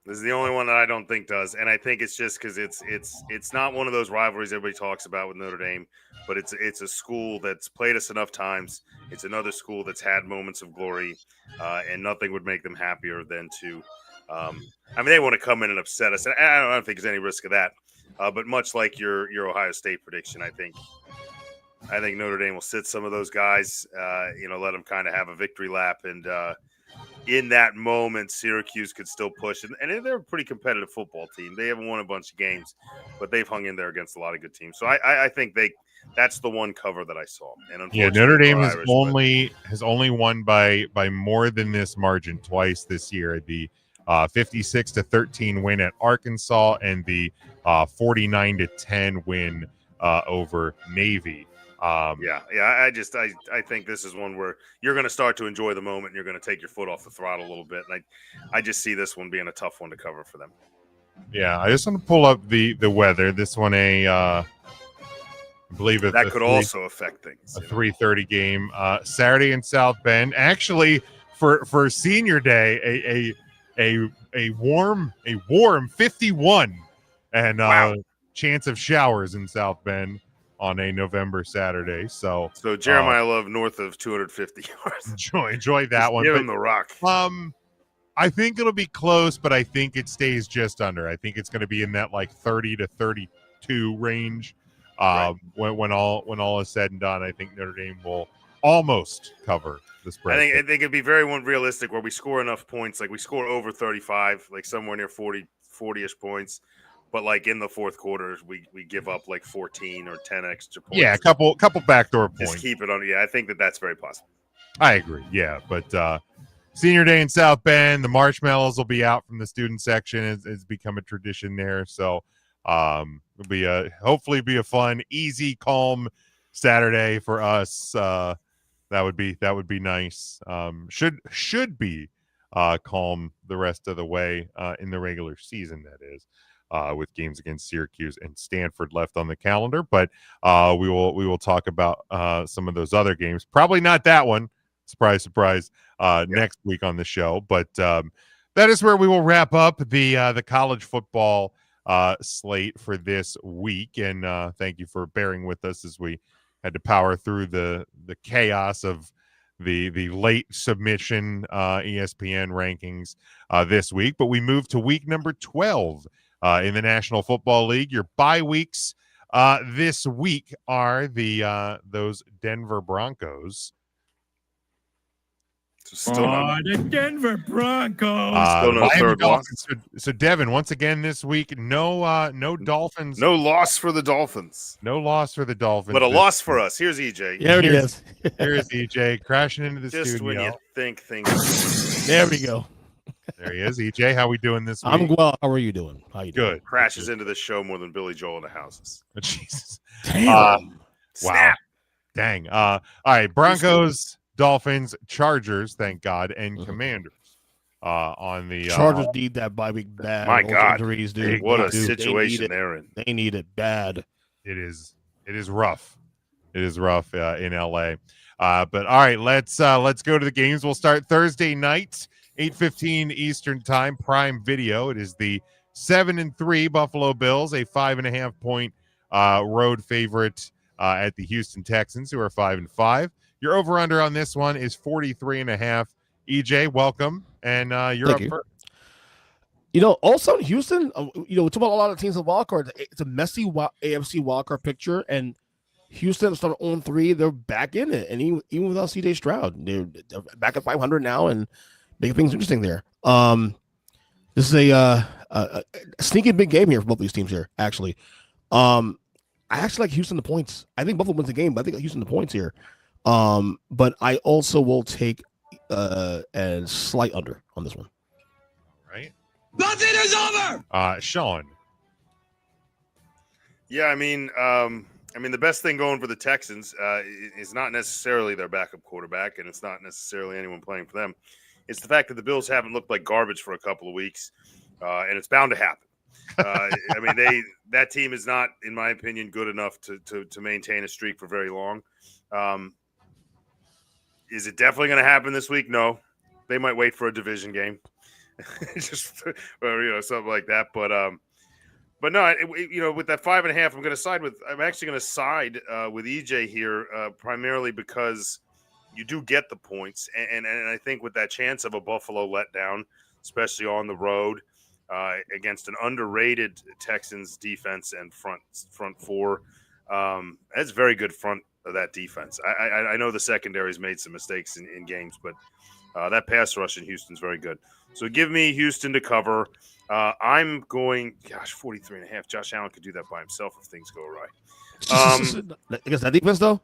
This is the only one that I don't think does, and I think it's just because it's not one of those rivalries everybody talks about with Notre Dame, but it's a school that's played us enough times. It's another school that's had moments of glory, and nothing would make them happier than to. They want to come in and upset us, and I don't think there's any risk of that. But much like your Ohio State prediction, I think Notre Dame will sit some of those guys, let them kind of have a victory lap. And in that moment, Syracuse could still push. And they're a pretty competitive football team. They haven't won a bunch of games, but they've hung in there against a lot of good teams. So I think that's the one cover that I saw. And Notre Dame has only won by more than this margin twice this year. The 56-13 win at Arkansas and the 49-10 win over Navy. I think this is one where you're going to start to enjoy the moment. And you're going to take your foot off the throttle a little bit, and I just see this one being a tough one to cover for them. Yeah, I just want to pull up the weather. This one, I believe that could also affect things. A 3:30 game Saturday in South Bend. Actually, for Senior Day, a warm 51, and wow. Chance of showers in South Bend on a November Saturday. So Jeremiah Love north of 250 yards. Enjoy that one. Give him the rock. I think it'll be close, but I think it stays just under. I think it's going to be in that 30 to 32 range. Right. When all is said and done, I think Notre Dame will almost cover the spread. I think it'd be very realistic where we score enough points, like we score over 35, like somewhere near 40-ish points. But in the fourth quarter, we give up 14 or 10 extra points. Yeah, a couple backdoor points. Just keep it on. Yeah, I think that's very possible. I agree. Yeah, but Senior Day in South Bend, the marshmallows will be out from the student section. It's become a tradition there. So it'll be hopefully be a fun, easy, calm Saturday for us. That would be nice. Should be calm the rest of the way in the regular season. That is. with games against Syracuse and Stanford left on the calendar. But we will talk about some of those other games. Probably not that one. Surprise, surprise. Next week on the show. But that is where we will wrap up the college football slate for this week. And thank you for bearing with us as we had to power through the chaos of the late submission ESPN rankings this week. But we move to week number 12 in the National Football League. Your bye weeks this week are those Denver Broncos. The Denver Broncos. Still no third loss. So Devin, once again this week, no Dolphins. No loss for the Dolphins. No loss for the Dolphins. But a loss for us. Here's EJ. There it is. Here's EJ crashing into the Just studio. when you think things. There we go. There he is. EJ, how we doing this week? I'm well. How are you doing? How you doing? Good. Crashes into the show more than Billy Joel in the houses. Oh, Jesus. Damn. Wow. Snap. Dang. All right. Broncos, Dolphins, Chargers, thank God, and Commanders on the Chargers need that bye week bad. My Those God. injuries, dude. What a They need situation it. they're in. They need it bad. It is rough. It is rough in LA. But all right, let's go to the games. We'll start Thursday night, 8:15 Eastern Time, Prime Video. It is the 7-3 Buffalo Bills, a 5.5 point road favorite at the Houston Texans, who are 5-5. Your over/under on this one is 43.5. EJ, welcome, and you're Thank up you. first. Also in Houston, we talk about a lot of teams in wildcard. It's a messy AFC wildcard picture, and Houston started 0-3. They're back in it, and even without CJ Stroud, they're back at 500 now, and making things interesting there. This is a sneaky big game here for both these teams here. Actually, I actually like Houston the points. I think Buffalo wins the game, but I think Houston the points here. But I also will take a slight under on this one. All right. Nothing is over. Sean. Yeah, I mean, the best thing going for the Texans is not necessarily their backup quarterback, and it's not necessarily anyone playing for them. It's the fact that the Bills haven't looked like garbage for a couple of weeks, and it's bound to happen. That team is not, in my opinion, good enough to maintain a streak for very long. Is it definitely going to happen this week? No. They might wait for a division game, just or something like that. But no, with that 5.5, I'm actually going to side with EJ here, primarily because you do get the points, and I think with that chance of a Buffalo letdown, especially on the road against an underrated Texans defense and front four, that's very good front of that defense. I know the secondary's made some mistakes in games, but that pass rush in Houston's very good. So give me Houston to cover. I'm going, 43.5. Josh Allen could do that by himself if things go right. Against that defense, though?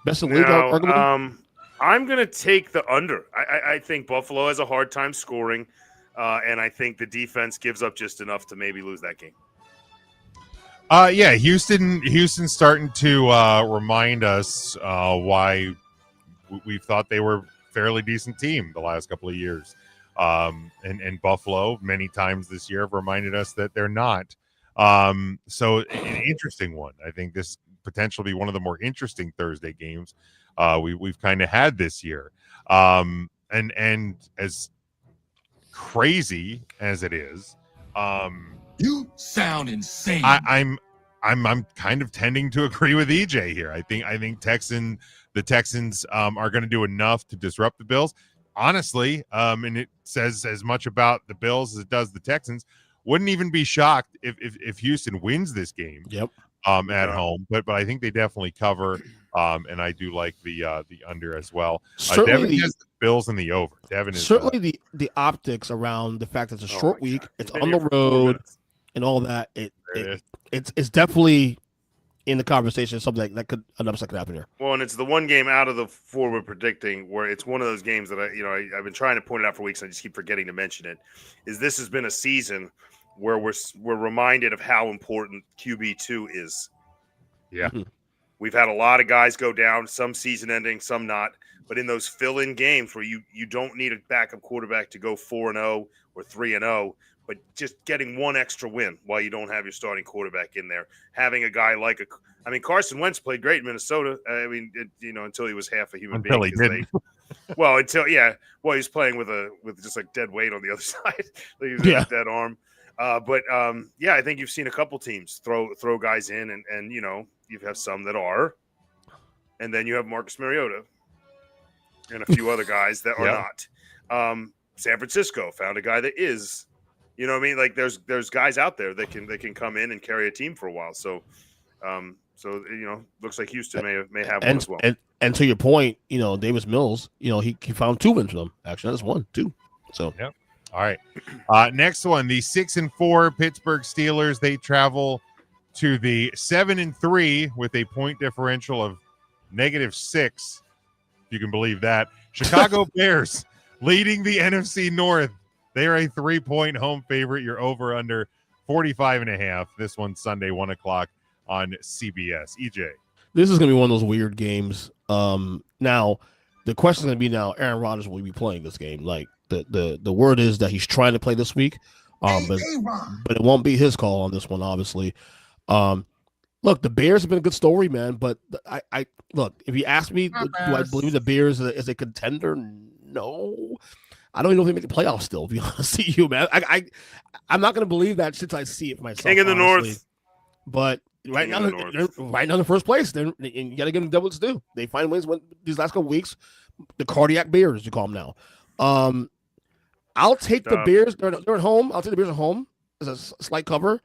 Best in the league, arguably? I'm going to take the under. I think Buffalo has a hard time scoring, and I think the defense gives up just enough to maybe lose that game. Houston's starting to remind us why we've thought they were a fairly decent team the last couple of years. And Buffalo many times this year have reminded us that they're not. So an interesting one. I think this potentially be one of the more interesting Thursday games we've kind of had this year. And as crazy as it is, You sound insane. I'm kind of tending to agree with EJ here. I think the Texans are going to do enough to disrupt the Bills. Honestly, and it says as much about the Bills as it does the Texans. Wouldn't even be shocked if Houston wins this game. Yep. At home, but I think they definitely cover. And I do like the under as well. Devin has the Bills and the over. Devin is certainly the optics around the fact that it's a short week, it's on the road, and all that. It's definitely in the conversation. Something that could an upset could happen here. Well, and it's the one game out of the four we're predicting where it's one of those games that I've been trying to point it out for weeks. And I just keep forgetting to mention it. This has been a season where we're reminded of how important QB2 is. Yeah. Mm-hmm. We've had a lot of guys go down, some season ending, some not. But in those fill-in games where you don't need a backup quarterback to go 4-0 or 3-0, but just getting one extra win while you don't have your starting quarterback in there, having a guy like Carson Wentz played great in Minnesota. Until he was half a human being. Until he didn't. He was playing with just like dead weight on the other side. He was a dead arm. I think you've seen a couple teams throw guys in, and you have some that are, and then you have Marcus Mariota and a few other guys that are not. San Francisco found a guy that is, like there's guys out there that can come in and carry a team for a while. So looks like Houston may have one as well. And to your point, Davis Mills, he found 2 wins for them. Actually, that's 1, 2. So yep. All right. Next one, the 6-4 Pittsburgh Steelers. They travel to the 7-3 with a point differential of -6, if you can believe that. Chicago Bears leading the NFC North. They are a 3-point home favorite. You're over under 45.5. This one's Sunday, 1:00 on CBS. EJ. This is going to be one of those weird games. Now, the question is going to be Aaron Rodgers will be playing this game. Like the word is that he's trying to play this week, but it won't be his call on this one, obviously. Look, the Bears have been a good story, man. But I look, if you ask me, do I believe the Bears is a contender? No. I don't even know if they make the playoffs still, to be honest with you, man. I'm not going to believe that since I see it myself. King in the North. But right now, they're right now in the first place. And you got to give them double to do. They find wins these last couple weeks. The cardiac Bears, you call them now. I'll take the Bears. They're at home. I'll take the Bears at home as a slight cover.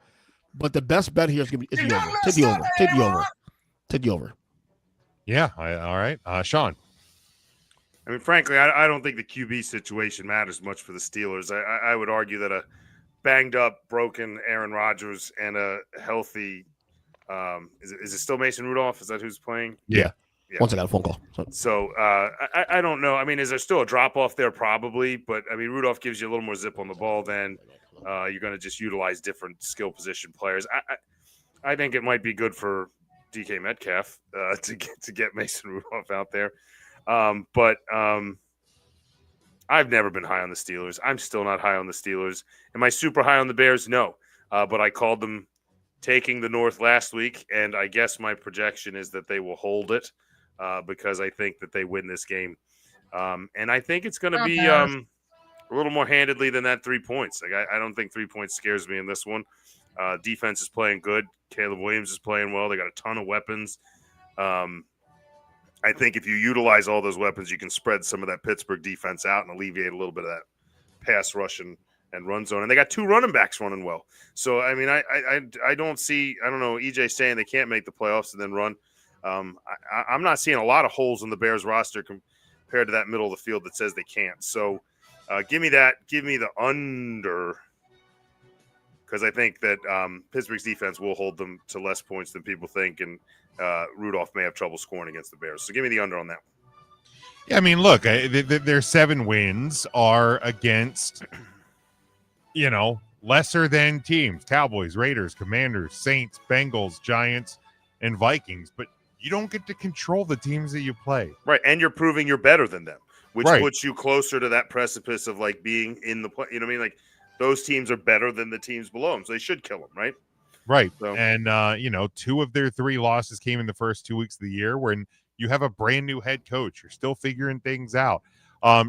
But the best bet here is going to be the over. Take the over. Take the over. Take the over. Yeah. All right. Sean. I mean, frankly, I don't think the QB situation matters much for the Steelers. I would argue that a banged up, broken Aaron Rodgers and a healthy is it still Mason Rudolph? Is that who's playing? Yeah. Once I got a phone call. So I don't know. I mean, is there still a drop off there? Probably, but I mean, Rudolph gives you a little more zip on the ball. Then you're going to just utilize different skill position players. I think it might be good for DK Metcalf to get Mason Rudolph out there. But I've never been high on the Steelers. I'm still not high on the Steelers. Am I super high on the Bears? No. But I called them taking the North last week, and I guess my projection is that they will hold it because I think that they win this game. And I think it's going to be a little more handedly than that 3 points. Like I don't think 3 points scares me in this one. Defense is playing good. Caleb Williams is playing well. They got a ton of weapons. I think if you utilize all those weapons, you can spread some of that Pittsburgh defense out and alleviate a little bit of that pass rush and run zone. And they got 2 running backs running well. So, I mean, I don't see – I don't know, EJ saying they can't make the playoffs and then run. I'm not seeing a lot of holes in the Bears roster compared to that middle of the field that says they can't. So, give me that. Give me the under because I think that Pittsburgh's defense will hold them to less points than people think, and Rudolph may have trouble scoring against the Bears. So give me the under on that. Yeah, I mean, look, their 7 wins are against, lesser than teams: Cowboys, Raiders, Commanders, Saints, Bengals, Giants, and Vikings. But you don't get to control the teams that you play. Right, and you're proving you're better than them, which puts you closer to that precipice of, like, being in the play. You know what I mean? Like, those teams are better than the teams below them, so they should kill them, right? Right. So. And, 2 of their 3 losses came in the first 2 weeks of the year when you have a brand new head coach. You're still figuring things out.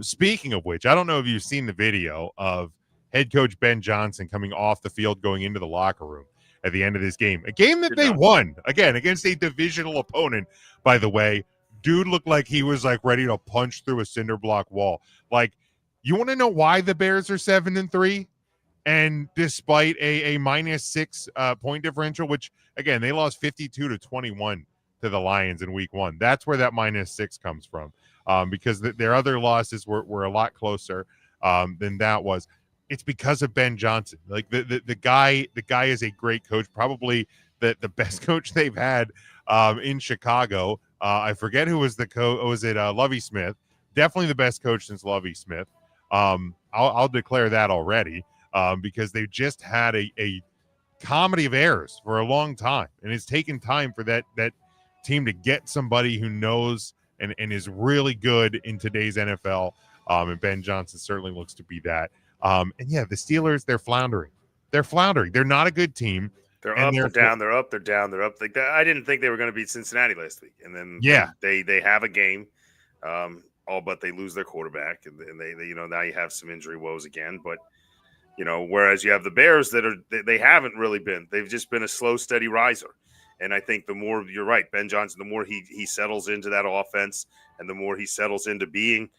Speaking of which, I don't know if you've seen the video of head coach Ben Johnson coming off the field, going into the locker room at the end of this game. A game that they won, again, against a divisional opponent, by the way. Dude looked like he was, like, ready to punch through a cinder block wall. Like, you want to know why the Bears are 7-3? And despite a -6 point differential, which, again, they lost 52-21 to the Lions in week 1. That's where that -6 comes from, because their other losses were a lot closer than that was. It's because of Ben Johnson. Like the guy is a great coach, probably the best coach they've had in Chicago. I forget who was the coach. Was it Lovie Smith? Definitely the best coach since Lovie Smith. I'll declare that already. Because they've just had a comedy of errors for a long time. And it's taken time for that team to get somebody who knows and is really good in today's NFL. And Ben Johnson certainly looks to be that. And yeah, the Steelers, they're floundering. They're not a good team. They're And up, they're down, they're up, they're down, they're up. Like that, I didn't think they were going to beat Cincinnati last week, and then they have a game, all but they lose their quarterback, and they now you have some injury woes again. But whereas you have the Bears they haven't really been, they've just been a slow, steady riser. And I think the more you're right, Ben Johnson, the more he settles into that offense, and the more he settles into being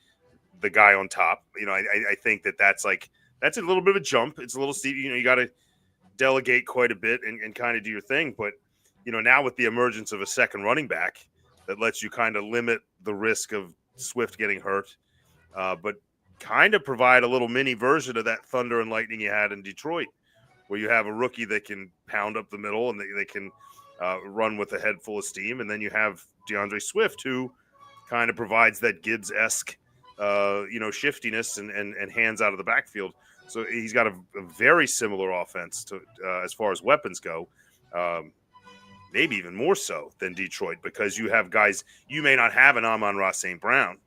the guy on top. I think that's a little bit of a jump. It's a little steep. You got to delegate quite a bit and kind of do your thing. But, now with the emergence of a second running back that lets you kind of limit the risk of Swift getting hurt, but kind of provide a little mini version of that thunder and lightning you had in Detroit, where you have a rookie that can pound up the middle and they can run with a head full of steam. And then you have DeAndre Swift, who kind of provides that Gibbs-esque, shiftiness and hands out of the backfield. So he's got a very similar offense to as far as weapons go, maybe even more so than Detroit, because you have guys. You may not have an Amon-Ra St. Brown,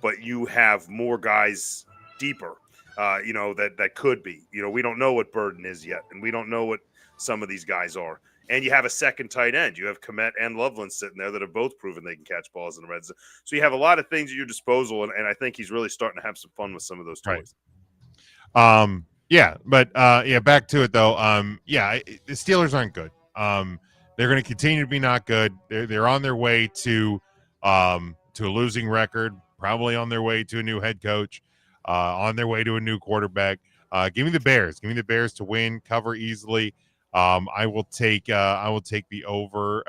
but you have more guys deeper, that could be. We don't know what Burden is yet, and we don't know what some of these guys are. And you have a second tight end. You have Kmet and Loveland sitting there that have both proven they can catch balls in the red zone. So you have a lot of things at your disposal, and I think he's really starting to have some fun with some of those toys. Right. Back to it though. The Steelers aren't good. They're going to continue to be not good. They're on their way to a losing record, probably on their way to a new head coach, on their way to a new quarterback. Give me the Bears. Give me the Bears to win, cover easily. I will take the over.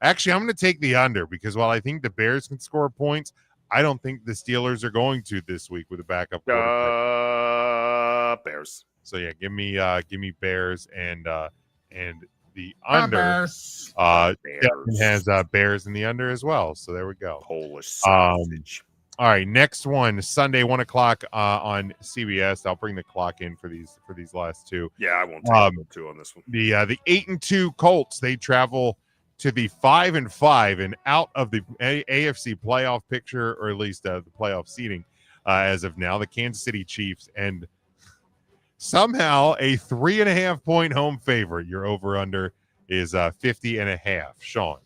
Actually, I'm going to take the under, because while I think the Bears can score points, I don't think the Steelers are going to this week with a backup quarterback. Bears. So yeah, give me Bears and the under. Bears. Devin has Bears in the under as well. So there we go. Polish sausage. All right, next one, Sunday, 1:00 on CBS. I'll bring the clock in for these last two. Yeah, I won't take two on this one. The 8-2 Colts, they travel to the 5-5 and out of the AFC playoff picture, or at least the playoff seeding as of now. The Kansas City Chiefs, and somehow a 3.5-point home favorite. Your over under is 50.5. Sean.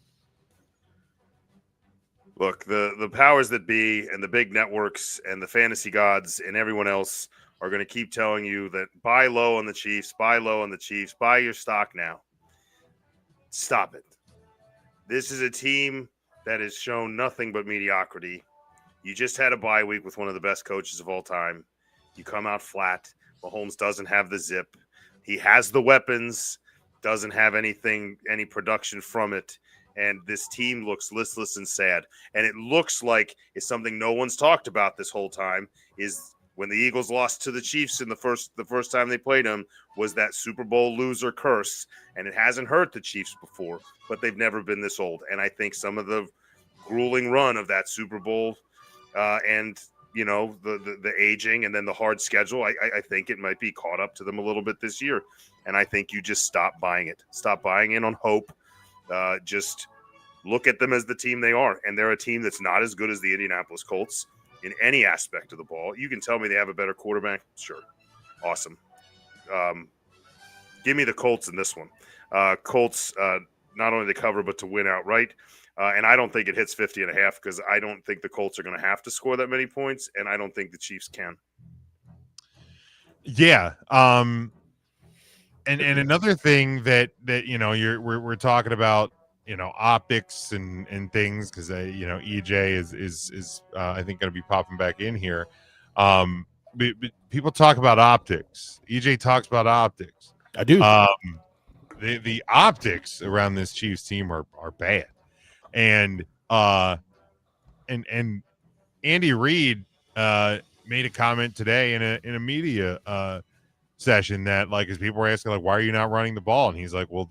Look, the powers that be and the big networks and the fantasy gods and everyone else are going to keep telling you that buy low on the Chiefs, buy low on the Chiefs, buy your stock now. Stop it. This is a team that has shown nothing but mediocrity. You just had a bye week with one of the best coaches of all time. You come out flat. Mahomes doesn't have the zip. He has the weapons, doesn't have any production from it. And this team looks listless and sad. And it looks like it's something no one's talked about this whole time, is when the Eagles lost to the Chiefs in the first time they played them, was that Super Bowl loser curse. And it hasn't hurt the Chiefs before, but they've never been this old. And I think some of the grueling run of that Super Bowl and the aging and then the hard schedule, I think it might be caught up to them a little bit this year. And I think you just stop buying it. Stop buying in on hope. Just look at them as the team they are. And they're a team that's not as good as the Indianapolis Colts in any aspect of the ball. You can tell me they have a better quarterback. Sure. Awesome. Give me the Colts in this one. Colts, not only to cover, but to win outright. And I don't think it hits 50.5, because I don't think the Colts are going to have to score that many points. And I don't think the Chiefs can. Yeah. And another thing that we're talking about, optics and things, because EJ is I think going to be popping back in here. But people talk about optics. EJ talks about optics. I do. The optics around this Chiefs team are bad, and Andy Reid made a comment today in a media session that, like, as people were asking, like, why are you not running the ball? And he's like, well,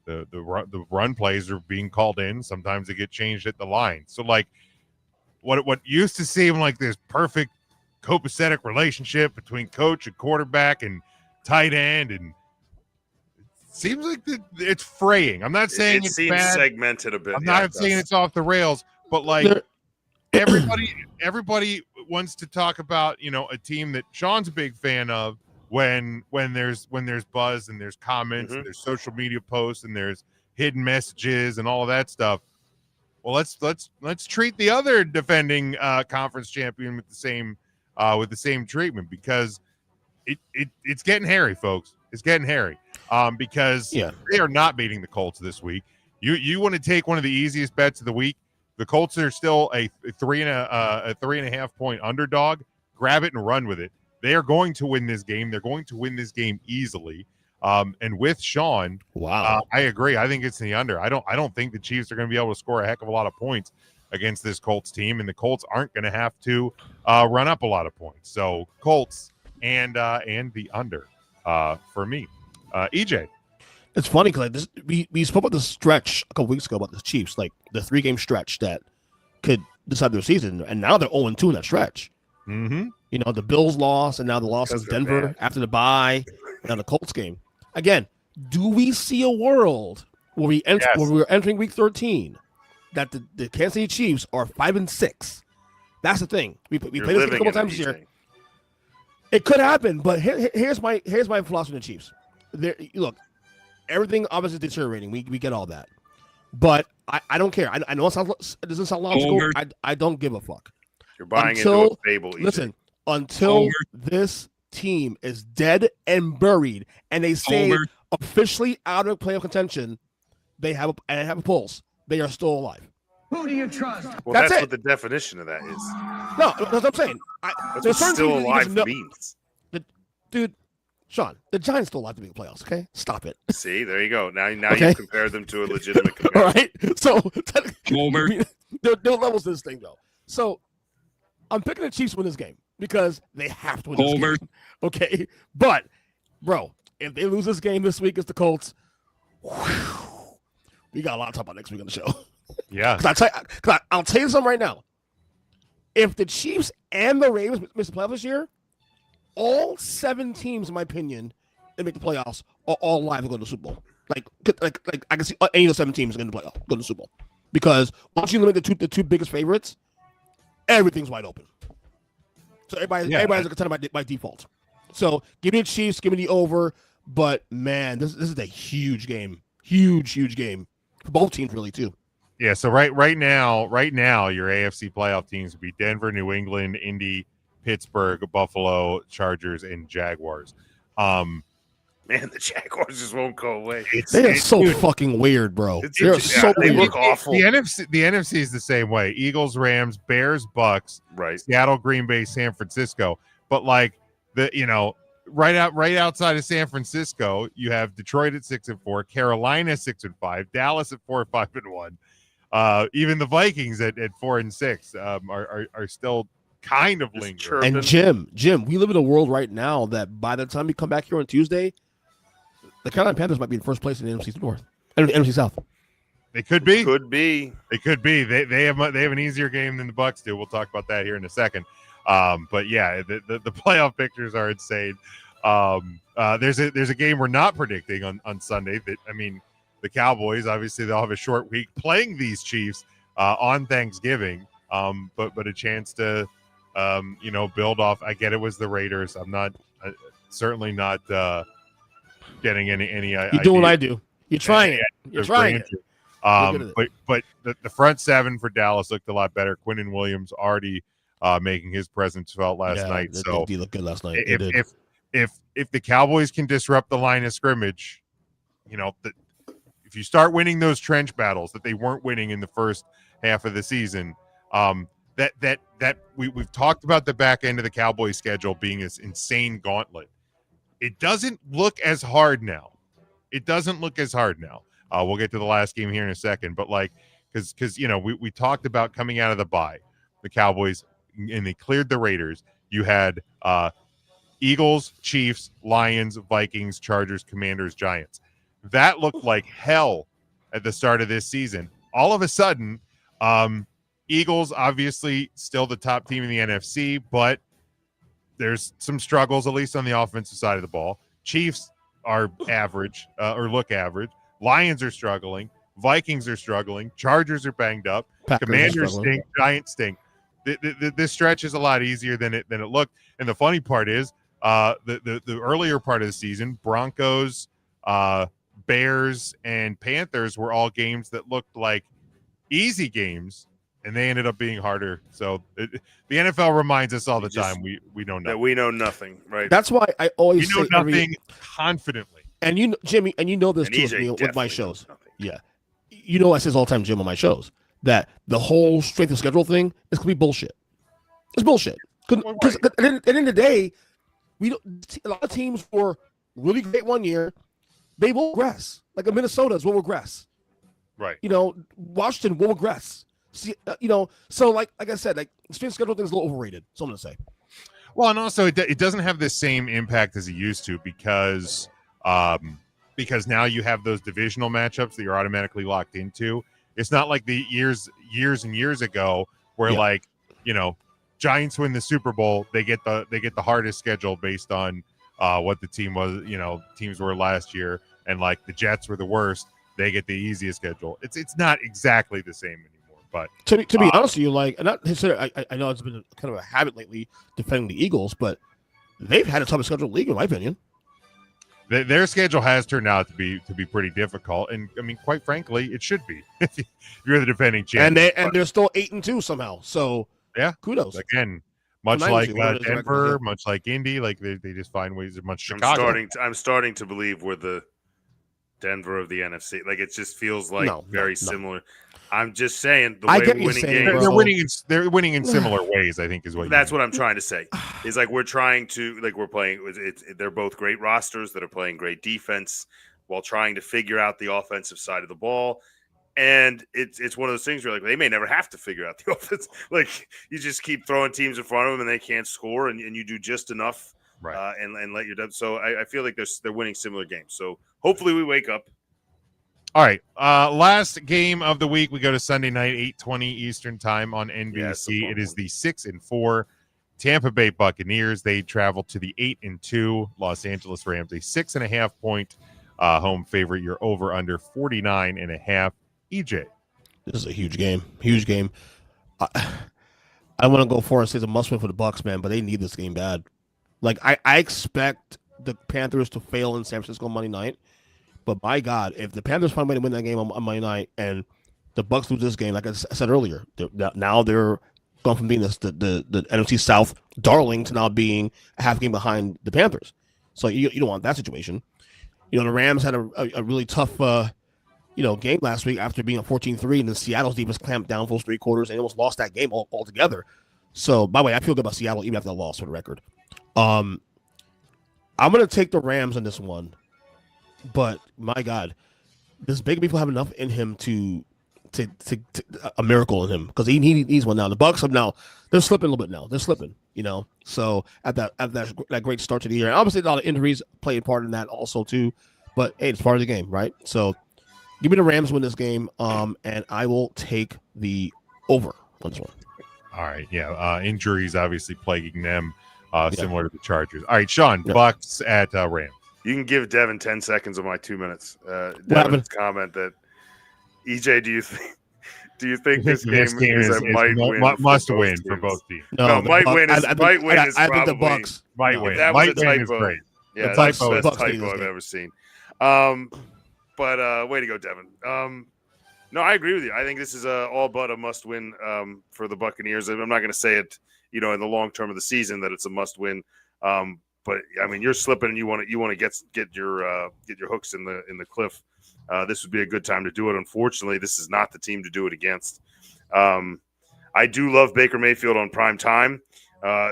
the run plays are being called in. Sometimes they get changed at the line. So, like, what used to seem like this perfect copacetic relationship between coach and quarterback and tight end, and it seems like it's fraying. I'm not saying it it's seems bad. Segmented a bit. I'm not saying it's off the rails, but like everybody wants to talk about, a team that Sean's a big fan of when there's buzz and there's comments and there's social media posts and there's hidden messages and all of that stuff. Well, let's treat the other defending conference champion with the same treatment, because it's getting hairy, folks. It's getting hairy. Because they are not beating the Colts this week. You want to take one of the easiest bets of the week. The Colts are still a 3.5 point underdog. Grab it and run with it. They are going to win this game. They're going to win this game easily. And with Sean, I agree. I think it's the under. I don't think the Chiefs are going to be able to score a heck of a lot of points against this Colts team, and the Colts aren't going to have to run up a lot of points. So Colts and the under for me. EJ. It's funny because we spoke about this stretch a couple weeks ago about the Chiefs, like the 3-game stretch that could decide their season, and now they're 0-2 in that stretch. Mm-hmm. The Bills lost, and now the loss is Denver after the bye, and now the Colts game. Again, do we see a world where we're entering week 13 that the Kansas City Chiefs are 5-6? That's the thing. We played this a couple times this year. It could happen, but here's my philosophy on the Chiefs. Look, everything obviously is deteriorating. We get all that, but I don't care. I know it doesn't sound logical. I don't give a fuck. You're buying into a fable. Listen, until this team is dead and buried, and they say officially out of playoff contention, they have a pulse. They are still alive. Who do you trust? Well, that's what the definition of that is. No, that's what I'm saying. That's what still alive means. Dude, Sean, the Giants still alive to be in the playoffs, okay? Stop it. See, there you go. Now you compare them to a legitimate comparison. All right? So, there are levels to this thing, though. So, I'm picking the Chiefs to win this game because they have to win this game. Okay? But, bro, if they lose this game this week against the Colts, we got a lot to talk about next week on the show. Yeah. I'll tell you something right now. If the Chiefs and the Ravens miss the playoffs this year, all 7 teams, in my opinion, that make the playoffs are all live to go to the Super Bowl. Like I can see any of the 7 teams going to go to the Super Bowl, because once you limit the two biggest favorites, everything's wide open. So everybody's a contender by default. So give me the Chiefs, give me the over. But man, this is a huge game, huge game for both teams, really, too. Yeah. So right now, your AFC playoff teams would be Denver, New England, Indy, Pittsburgh, Buffalo, Chargers, and Jaguars. Man, the Jaguars just won't go away. They're so fucking weird, bro. They look awful. The NFC is the same way. Eagles, Rams, Bears, Bucks, Seattle, Green Bay, San Francisco. But like right outside of San Francisco, you have Detroit at 6-4, Carolina 6-5, Dallas at 4-5-1. Even the Vikings at 4-6 are still kind of lingering. And Jim, we live in a world right now that by the time we come back here on Tuesday, the Carolina Panthers might be in first place in the NFC North and the NFC South. They could be. They could be. They have an easier game than the Bucks do. We'll talk about that here in a second. But yeah, the playoff pictures are insane. There's a game we're not predicting on Sunday. The Cowboys, obviously they'll have a short week playing these Chiefs on Thanksgiving. But a chance to build off. I get it was the Raiders. I'm not certainly not getting any. You're doing what I do. You're trying it. You're trying it. But the front 7 for Dallas looked a lot better. Quinnen Williams already making his presence felt last night. So he looked good last night. If the Cowboys can disrupt the line of scrimmage, if you start winning those trench battles that they weren't winning in the first half of the season, that we've talked about the back end of the Cowboys schedule being this insane gauntlet. It doesn't look as hard now. We'll get to the last game here in a second, but because we talked about coming out of the bye, the Cowboys, and they cleared the Raiders. You had Eagles, Chiefs, Lions, Vikings, Chargers, Commanders, Giants. That looked like hell at the start of this season. All of a sudden, Eagles obviously still the top team in the NFC, but there's some struggles, at least on the offensive side of the ball. Chiefs are average or look average. Lions are struggling. Vikings are struggling. Chargers are banged up. Packers Commanders stink. Giants stink. This stretch is a lot easier than it looked. And the funny part is, the earlier part of the season, Broncos, Bears, and Panthers were all games that looked like easy games, and they ended up being harder. So the NFL reminds us all the time we know nothing. That we know nothing, right? That's why I always know say nothing confidently. And you know, Jimmy, and you know this And too EJ with my definitely shows. knows nothing. Yeah, you know I say this all the time, Jim, on my shows that the whole strength of schedule thing is gonna be bullshit. It's bullshit because at the end of the day, we don't. A lot of teams were really great one year. They will regress. Like the Minnesotas will regress. Right. You know, Washington will regress. See, you know, so like I said, like strength schedule thing is a little overrated. So I'm gonna say. Well, and also it doesn't have the same impact as it used to because now you have those divisional matchups that you're automatically locked into. It's not like the years and years ago where like, you know, Giants win the Super Bowl, they get the hardest schedule based on what the team was, you know, teams were last year, and like the Jets were the worst, they get the easiest schedule. It's not exactly the same anymore. But to be honest with you, like, and I know it's been kind of a habit lately defending the Eagles, but they've had a tough schedule in the league, in my opinion. Their schedule has turned out to be pretty difficult, and I mean, quite frankly, it should be. If you're the defending champion, and they're still 8-2 somehow. So yeah, kudos again. Much like Denver, much like Indy, like they just find ways. Much Chicago. I'm starting to believe we're the Denver of the NFC. Like it just feels like very similar. I'm just saying the way we're winning games. They're winning in similar ways. I think is what. That's what I'm trying to say. Is like we're trying to we're playing. They're both great rosters that are playing great defense while trying to figure out the offensive side of the ball. And it's one of those things where like they may never have to figure out the offense. Like you just keep throwing teams in front of them and they can't score, and you do just enough, right? And let your dub. So I feel like they're winning similar games. So hopefully we wake up. All right, last game of the week. We go to Sunday night, 8:20 Eastern time on NBC. It is the 6-4 Tampa Bay Buccaneers. They travel to the 8-2 Los Angeles Rams. A 6.5 point home favorite. You're over under 49.5. EJ, this is a huge game. Huge game. I want to go for and say it's a must-win for the Bucs, man, but they need this game bad. Like I expect the Panthers to fail in San Francisco Monday night, but my God, if the Panthers find a way to win that game on Monday night and the Bucs lose this game, like I said earlier, now they're going from being the NFC South darling to now being a half game behind the Panthers. So you don't want that situation. You know, the Rams had a really tough game last week after being a 14-3, and then Seattle's defense clamped down for 3 quarters and almost lost that game altogether. So, by the way, I feel good about Seattle even after that loss for the record. I'm going to take the Rams on this one, but my God, does Baker Mayfield have enough in him to a miracle in him? Because he needs one now. The Bucs they're slipping a little bit now. They're slipping, So at that great start to the year, and obviously a lot of injuries played a part in that also too. But hey, it's part of the game, right? So. Give me the Rams win this game, and I will take the over on this one. All right, yeah. Injuries obviously plaguing them, similar to the Chargers. All right, Sean, Bucs at Rams. You can give Devin 10 seconds of my 2 minutes. Devin's comment that EJ, do you think this game is a must win for both teams? No, might win is probably the Bucs. Might win. That was a typo. Great. Yeah, that's the best typo I've ever seen. But way to go, Devin. No, I agree with you. I think this is all but a must-win for the Buccaneers. I'm not going to say it, in the long term of the season that it's a must-win. But I mean, you're slipping, and you want to get your hooks in the cliff. This would be a good time to do it. Unfortunately, this is not the team to do it against. I do love Baker Mayfield on prime time,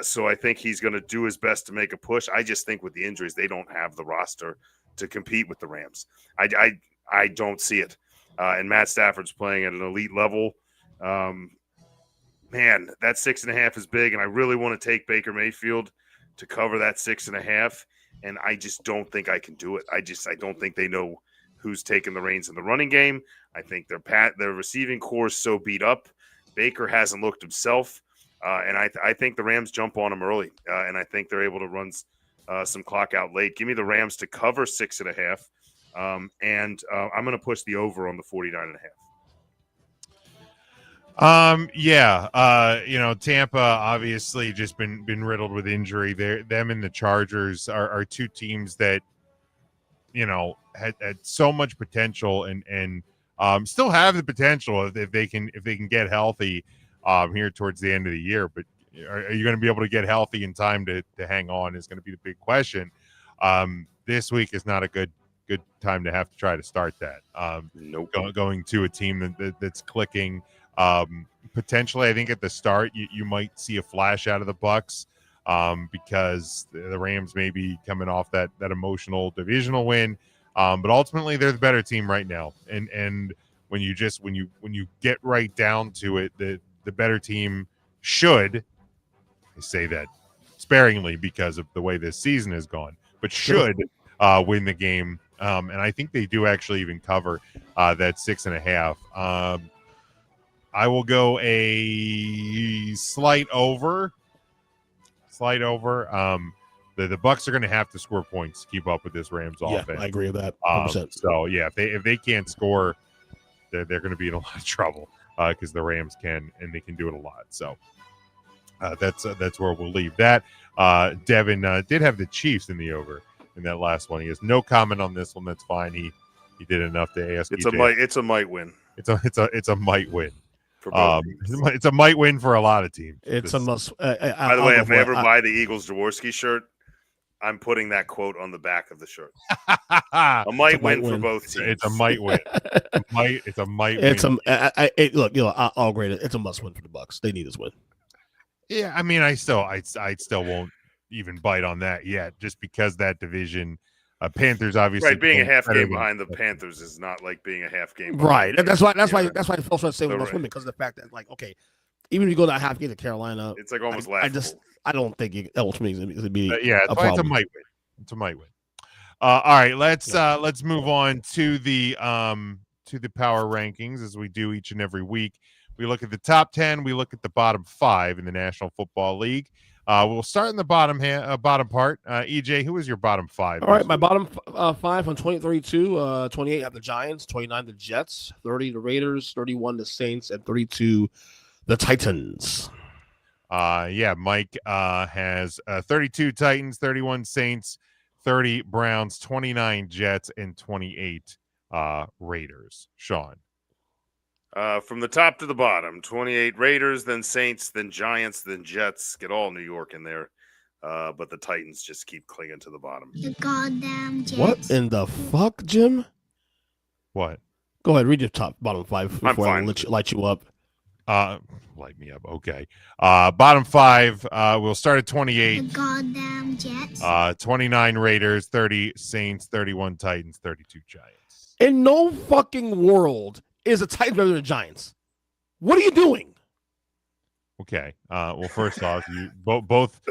so I think he's going to do his best to make a push. I just think with the injuries, they don't have the roster to compete with the Rams. I don't see it. And Matt Stafford's playing at an elite level. Man, that 6.5 is big, and I really want to take Baker Mayfield to cover that 6.5, and I just don't think I can do it. I don't think they know who's taking the reins in the running game. I think their receiving core is so beat up. Baker hasn't looked himself, and I think the Rams jump on him early, and I think they're able to run some clock out late. Give me the Rams to cover 6.5, and I'm going to push the over on the 49.5. Tampa obviously just been riddled with injury. Them and the Chargers are two teams that, had so much potential and still have the potential if they can get healthy here towards the end of the year. But are you going to be able to get healthy in time to hang on is going to be the big question. This week is not a good time to have to try to start that. Nope. Going to a team that's clicking. Potentially, I think at the start you might see a flash out of the Bucs because the Rams may be coming off that emotional divisional win, but ultimately they're the better team right now. And when you get right down to it, the better team should, I say that sparingly because of the way this season has gone, but should win the game. And I think they do actually even cover that 6.5. I will go a slight over. The Bucs are going to have to score points to keep up with this Rams offense. I agree with that. 100%. So yeah, if they can't score, they're going to be in a lot of trouble because the Rams can and they can do it a lot. So that's where we'll leave that. Devin did have the Chiefs in the over in that last one. He has no comment on this one. That's fine. He did enough to ask. It's a might win. It's a might win. It's a might win for a lot of teams. It's a must. By the way, if I ever buy the Eagles Jaworski shirt, I'm putting that quote on the back of the shirt. A might win for both teams. It's a might win. It's a might win. Look, I'll grade it. It's a must win for the Bucs. They need this win. Yeah, I mean, I still won't even bite on that yet, just because that division. Panthers obviously right. Being a half game behind the Panthers is not like being a half game right. That's why I felt to say with most women because of the fact that even if you go that half game to Carolina, it's like almost laughable. I don't think it ultimately is going to be it's a might win. It's a might win. All right, let's move on to the power rankings as we do each and every week. We look at the top 10. We look at the bottom 5 in the National Football League. We'll start in the bottom part. EJ, who is your bottom 5? All right, my bottom 5 on 32, 28 have the Giants, 29 the Jets, 30 the Raiders, 31 the Saints, and 32 the Titans. Mike has 32 Titans, 31 Saints, 30 Browns, 29 Jets, and 28 Raiders. Sean. From the top to the bottom, 28 Raiders, then Saints, then Giants, then Jets. Get all New York in there. But the Titans just keep clinging to the bottom. The goddamn Jets. What in the fuck, Jim? What? Go ahead, read your bottom 5 before I light you up. Light me up. Okay. Bottom 5, we'll start at 28. The goddamn Jets. 29 Raiders, 30 Saints, 31 Titans, 32 Giants. In no fucking world is the Titans better than the Giants. What are you doing? Okay. Well, first off, you both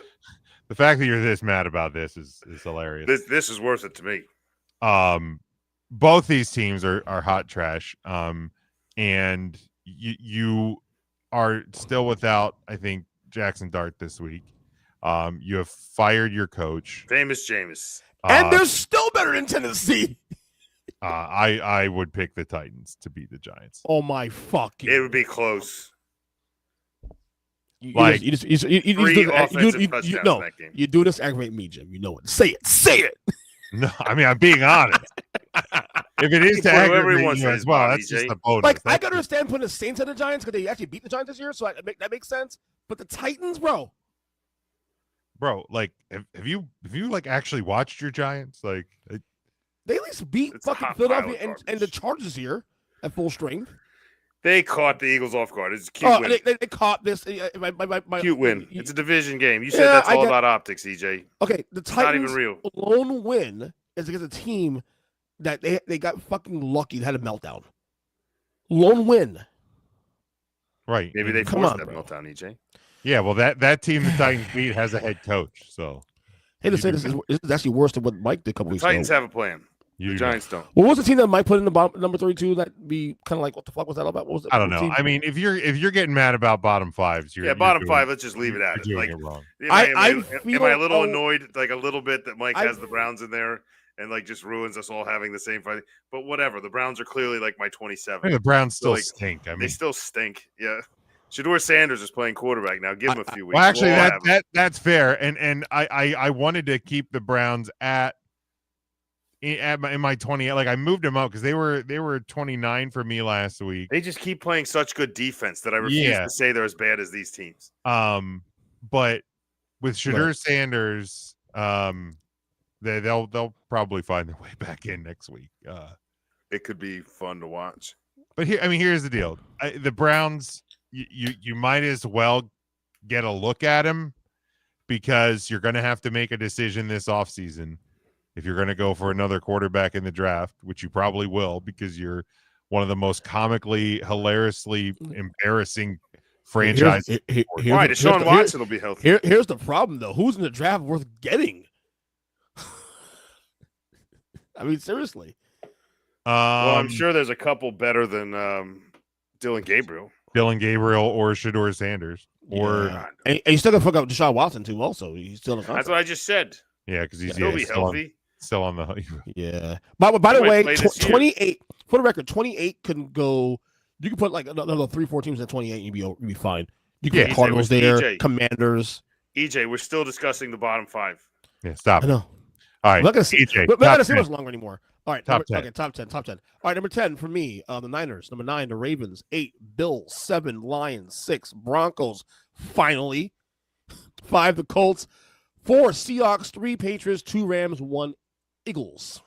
the fact that you're this mad about this is hilarious. This is worth it to me. Both these teams are hot trash. And you are still without, I think, Jackson Dart this week. You have fired your coach, famous Jameis, and they're still better than Tennessee. I would pick the Titans to beat the Giants. Oh my fucking! It would be close. You do this to aggravate me, Jim. You know it. Say it. No, I mean I'm being honest. If it is to aggravate you as well, that's just a bonus. I can understand putting the Saints on the Giants because they actually beat the Giants this year, so that makes sense. But the Titans, bro, like have you actually watched your Giants? Like they at least beat fucking Philadelphia and the Chargers here at full strength. They caught the Eagles off guard. It's a cute win. They caught this. Cute win. It's a division game. You said that's all about optics, EJ. Okay, the Titans' not even real. Lone win is against a team that they got fucking lucky. They had a meltdown. Lone win. Right. Maybe they forced that meltdown, EJ. Yeah, well, that team the Titans beat has a head coach. So, hey, to say this is actually worse than what Mike did a couple weeks ago. Titans have a plan. The Giants don't. What was the team that Mike put in the bottom number 32 that be kind of like, what the fuck was that about? What was it? I don't know. I mean, if you're getting mad about bottom 5s, bottom 5. Let's just leave it at it. You're doing it wrong. Am I a little annoyed, like a little bit, that Mike has the Browns in there, and like just ruins us all having the same fight. But whatever. The Browns are clearly like my 27. The Browns still like, stink. I mean, they still stink. Yeah. Shador Sanders is playing quarterback now. Give him a few weeks. well, actually, We'll that's fair. And I wanted to keep the Browns in my 20. Like I moved them up because they were 29 for me last week. They just keep playing such good defense that I refuse to say they're as bad as these teams. But with Shador Sanders, they'll probably find their way back in next week. It could be fun to watch. But here's the deal: the Browns, you might as well get a look at them because you're going to have to make a decision this offseason if you're going to go for another quarterback in the draft, which you probably will because you're one of the most comically, hilariously embarrassing franchises. Why? Deshaun Watson will be healthy. Here's the problem, though. Who's in the draft worth getting? I mean, seriously. Well, I'm sure there's a couple better than Dylan Gabriel. Or Shador Sanders. And you still got to fuck up Deshaun Watson, too, also. He's still in the contract. That's what I just said. Yeah, because he's he'll be healthy. Still on the yeah. By the way, 28 for the record, 28 can go. You can put like another 3-4 teams at 28, and you'd be fine. You can put Cardinals there, Commanders. EJ, we're still discussing the bottom 5. Yeah, stop. I know. All right, we're not gonna see. EJ, we're not gonna see much longer anymore. All right, top 10. Okay, top 10. All right, number 10 for me, the Niners. Number 9, the Ravens. 8, Bills. 7, Lions. 6, Broncos. Finally, 5, the Colts. 4, Seahawks. 3, Patriots. 2, Rams. 1, Eagles.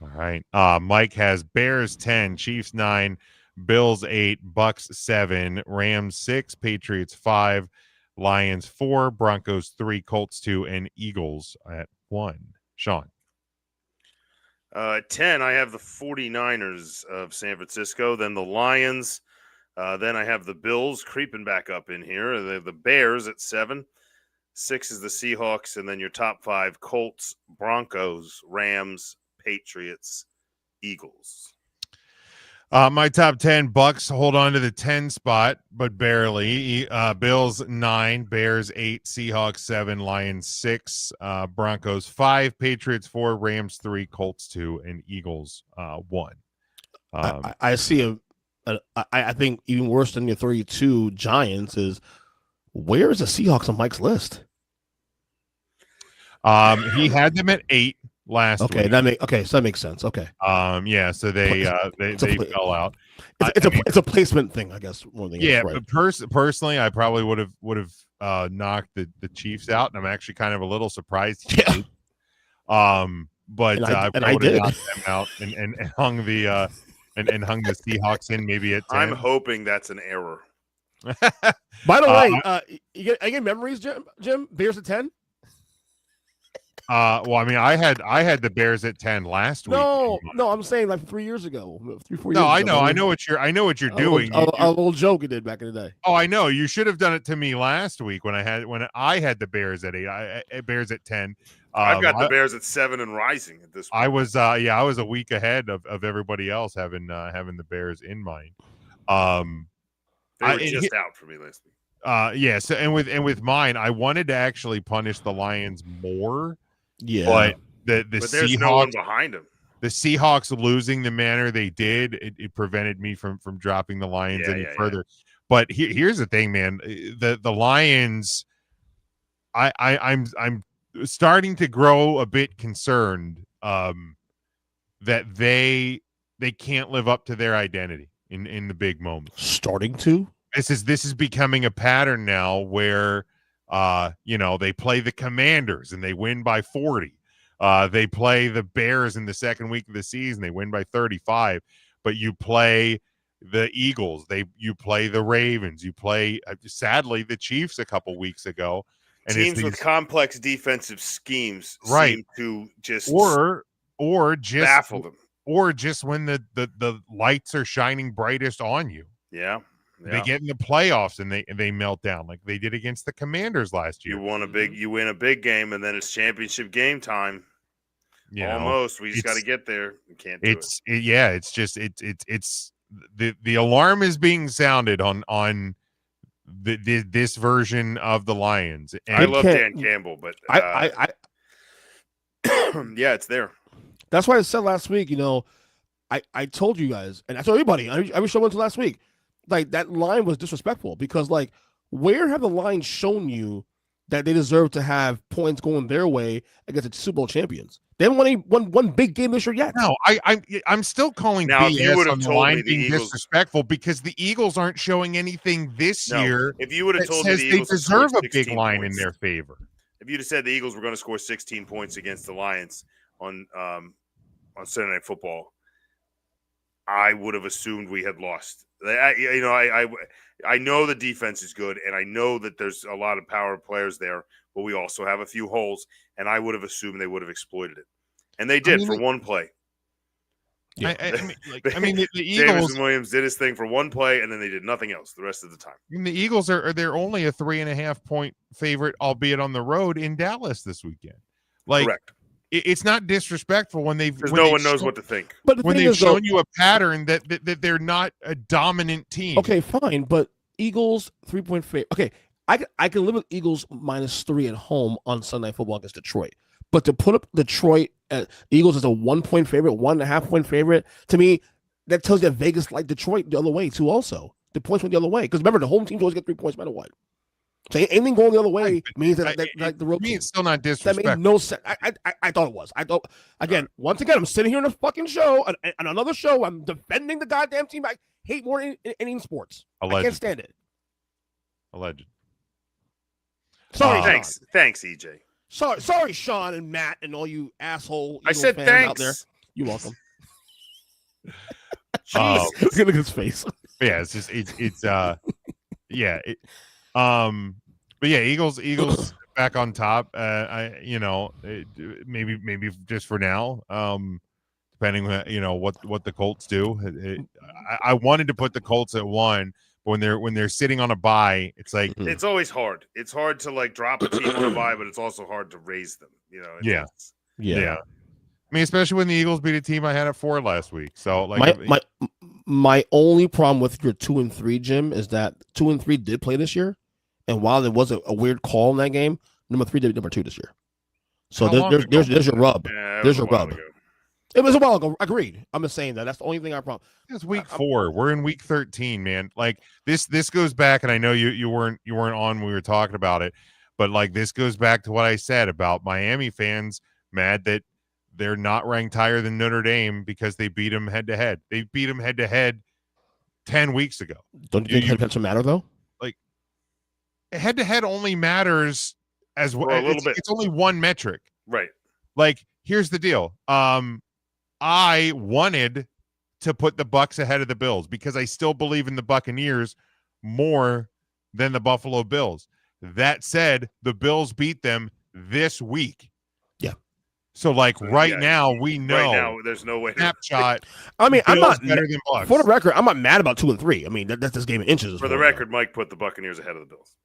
All right. Mike has Bears 10, Chiefs 9, Bills 8, Bucks 7, Rams 6, Patriots 5, Lions 4, Broncos 3, Colts 2, and Eagles at 1. Sean. 10, I have the 49ers of San Francisco, then the Lions, then I have the Bills creeping back up in here, the Bears at 7. 6 is the Seahawks, and then your top 5, Colts, Broncos, Rams, Patriots, Eagles. My top 10, Bucks hold on to the 10 spot, but barely. Bills 9, Bears 8, Seahawks 7, Lions 6, Broncos 5, Patriots 4, Rams 3, Colts 2, and Eagles 1. I see I think even worse than your 32 Giants is where is the Seahawks on Mike's list? He had them at 8 last week. So that makes sense. Okay. Yeah, so they fell out. It's a placement thing, I guess, more than yeah, right. But personally, I probably would have knocked the Chiefs out, and I'm actually kind of a little surprised he did. But I would have knocked them out and hung the and hung the Seahawks in maybe at 10. I'm hoping that's an error. By the way, you get memories, Jim? Bears at 10? Well, I mean, I had the Bears at 10 last week. No, I'm saying like 3 years ago, 3-4 years ago. No, I know what you're doing. A little joke you did back in the day. Oh, I know. You should have done it to me last week when I had the Bears at 8. Bears at 10. I've got the Bears at 7 and rising at this point. I was a week ahead of everybody else having the Bears in mind. They were just out for me last week. Yeah. So and with mine, I wanted to actually punish the Lions more. Yeah, but but there's Seahawks, no one behind them. The Seahawks losing the manner they did, it prevented me from dropping the Lions any further. Yeah. But here's the thing, man. The Lions, I'm starting to grow a bit concerned that they can't live up to their identity in the big moments. Starting to? This is becoming a pattern now where they play the Commanders and they win by 40. They play the Bears in the second week of the season, they win by 35. But you play the Eagles, you play the Ravens, you play sadly the Chiefs a couple weeks ago. And teams with complex defensive schemes seem to just or just baffle them. Or just when the lights are shining brightest on you. Yeah. They get in the playoffs and they melt down like they did against the Commanders last year. You win a big game, and then it's championship game time. Almost. We just got to get there. We can't do it. It's the alarm is being sounded on this version of the Lions. And I love Dan Campbell, but yeah, it's there. That's why I said last week, I told you guys, and I told everybody, every show until last week, like that line was disrespectful because, like, where have the lines shown you that they deserve to have points going their way against the Super Bowl champions? They haven't won one big game this year yet. No, I'm still calling Now, if you BS would on have the told me line the being Eagles, disrespectful because the Eagles aren't showing anything this year. If you would have that told me says the they Eagles deserve a scored big 16 line points, in their favor. if you'd have said the Eagles were going to score 16 points against the Lions on Sunday Night Football, I would have assumed we had lost. I know the defense is good, and I know that there's a lot of power players there, but we also have a few holes, and I would have assumed they would have exploited it, and they did for one play. Yeah. I mean, the Eagles. Jameson Williams did his thing for one play, and then they did nothing else the rest of the time. The Eagles they're only a 3.5 point favorite, albeit on the road in Dallas this weekend. Like, correct. It's not disrespectful when because no one knows what to think. But when they've shown you a pattern that they're not a dominant team. Okay, fine, but Eagles 3-point favorite. Okay, I can live with Eagles -3 at home on Sunday Night Football against Detroit, but to put up Detroit Eagles as a 1-point favorite, 1.5 point favorite, to me, that tells you that Vegas like Detroit the other way too. Also, the points went the other way because remember the home teams always get 3 points no matter what. So anything going the other way means that the road team. It's still not disrespectful. That made no sense. I thought it was. I thought once again, I'm sitting here in a fucking show, on another show. I'm defending the goddamn team. I hate more in sports. Alleged. I can't stand it. Alleged. Sorry, thanks, EJ. Sorry, Sean and Matt and all you asshole. I said fans thanks. out there. You're welcome. Oh. Look at his face. Yeah, it's just yeah. But yeah, Eagles back on top. Maybe just for now. Depending on what the Colts do. I wanted to put the Colts at 1, but when they're sitting on a bye, it's like it's always hard. It's hard to like drop a team on a bye, but it's also hard to raise them. Yeah. I mean, especially when the Eagles beat a team I had at 4 last week. So like my only problem with your 2 and 3, Jim, is that 2 and 3 did play this year, and while there was a weird call in that game, number 3 did number 2 this year. So there's your rub. Yeah, there's your rub. It was a while ago. Agreed. I'm just saying that's the only thing I problem. It's week 4. We're in week 13, man. Like this goes back, and I know you weren't on when we were talking about it, but like this goes back to what I said about Miami fans mad that they're not ranked higher than Notre Dame because they beat them head to head. They beat them head to head 10 weeks ago. Don't you think head-to-head matter though? Like head to head only matters as well. A little bit. It's only one metric, right? Like here's the deal. I wanted to put the Bucs ahead of the Bills because I still believe in the Buccaneers more than the Buffalo Bills. That said, the Bills beat them this week. Yeah. So now we know. Right now, there's no way. Snapshot. I mean, I'm not better than Bucs. For the record, I'm not mad about 2 and 3. I mean, that's this game in inches. For the record, Mike put the Buccaneers ahead of the Bills.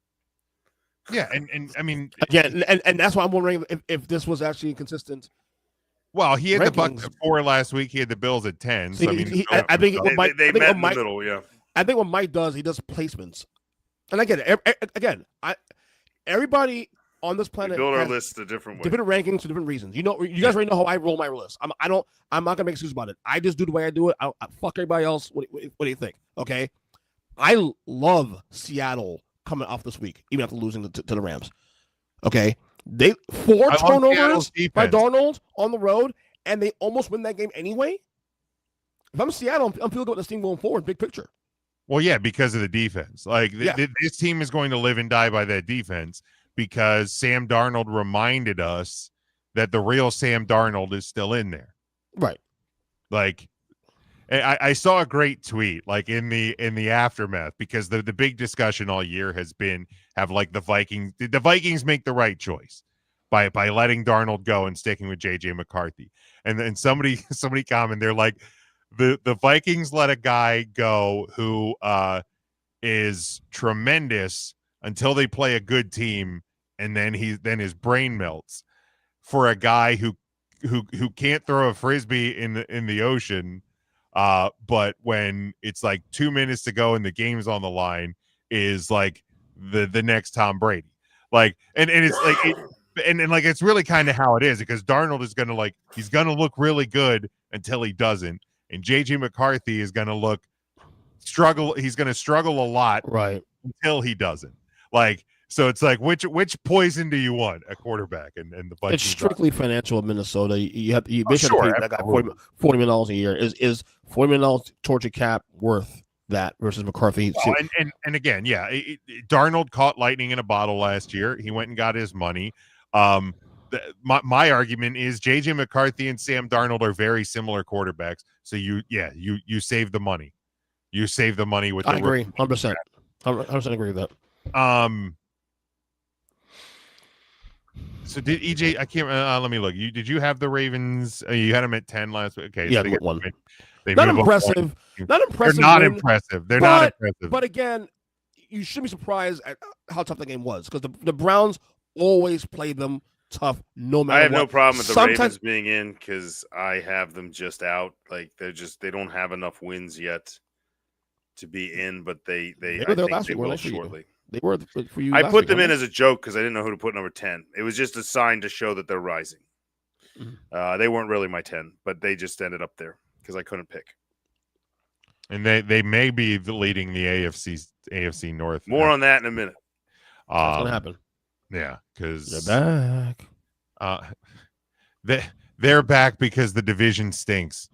Yeah, and I mean, again, and that's why I'm wondering if this was actually consistent. Well, he had rankings. the Bucs at 4 last week. He had the Bills at 10. So, I mean, I think they met in the middle. Yeah, I think what Mike does, he does placements, and I get it. Everybody on this planet build our list a different way, different rankings for different reasons. You guys already know how I roll my list. I'm not gonna make excuses about it. I just do the way I do it. I fuck everybody else. What do you think? Okay, I love Seattle coming off this week, even after losing to the Rams. Okay. They 4 turnovers by Darnold on the road, and they almost win that game anyway. If I'm Seattle, I'm feeling good with this team going forward, big picture. Well, yeah, because of the defense. Like this team is going to live and die by that defense because Sam Darnold reminded us that the real Sam Darnold is still in there. Right. Like I saw a great tweet like in the aftermath because the big discussion all year has been the Vikings make the right choice by letting Darnold go and sticking with JJ McCarthy. And then somebody commented, they're like the Vikings let a guy go who is tremendous until they play a good team and then his brain melts for a guy who can't throw a frisbee in the ocean. But when it's like 2 minutes to go and the game's on the line is like the next Tom Brady. Like, and it's like, and like it's really kind of how it is because Darnold is gonna he's gonna look really good until he doesn't, and JJ McCarthy is gonna struggle. He's gonna struggle a lot until he doesn't. So it's like which poison do you want a quarterback? And the budget it's strictly financial in Minnesota. You basically have to pay that guy $40 million a year. Is $40 million towards your cap worth that versus McCarthy? Oh, and again, Darnold caught lightning in a bottle last year. He went and got his money. My argument is JJ McCarthy and Sam Darnold are very similar quarterbacks. So you save the money. You save the money with. I agree, 100%. 100% agree with that. So did EJ? I can't. Let me look. Did you have the Ravens? You had them at 10 last week. Okay, yeah, so one. They not impressive. Not impressive. They're not impressive. They're not impressive. But again, you shouldn't be surprised at how tough the game was because the Browns always play them tough, no matter. I have what. no problem with the Ravens being in because I have them just out. Like they don't have enough wins yet to be in, but I think they will shortly. They were for you. I put them in as a joke because I didn't know who to put number 10. It was just a sign to show that they're rising. Mm-hmm. They weren't really my 10, but they just ended up there because I couldn't pick. And they may be leading the AFC North. More on that in a minute. What's gonna happen? Yeah, because they're back. They're back because the division stinks.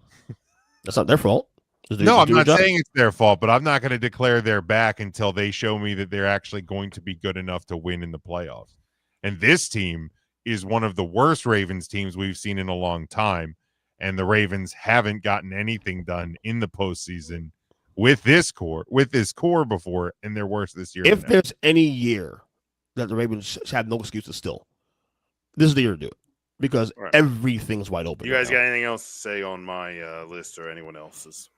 That's not their fault. No, I'm not saying it's their fault, but I'm not going to declare they're back until they show me that they're actually going to be good enough to win in the playoffs. And this team is one of the worst Ravens teams we've seen in a long time. And the Ravens haven't gotten anything done in the postseason with this core before, and they're worse this year. If there's any year that the Ravens have no excuses still, this is the year to do it because everything's wide open. You guys got anything else to say on my list or anyone else's?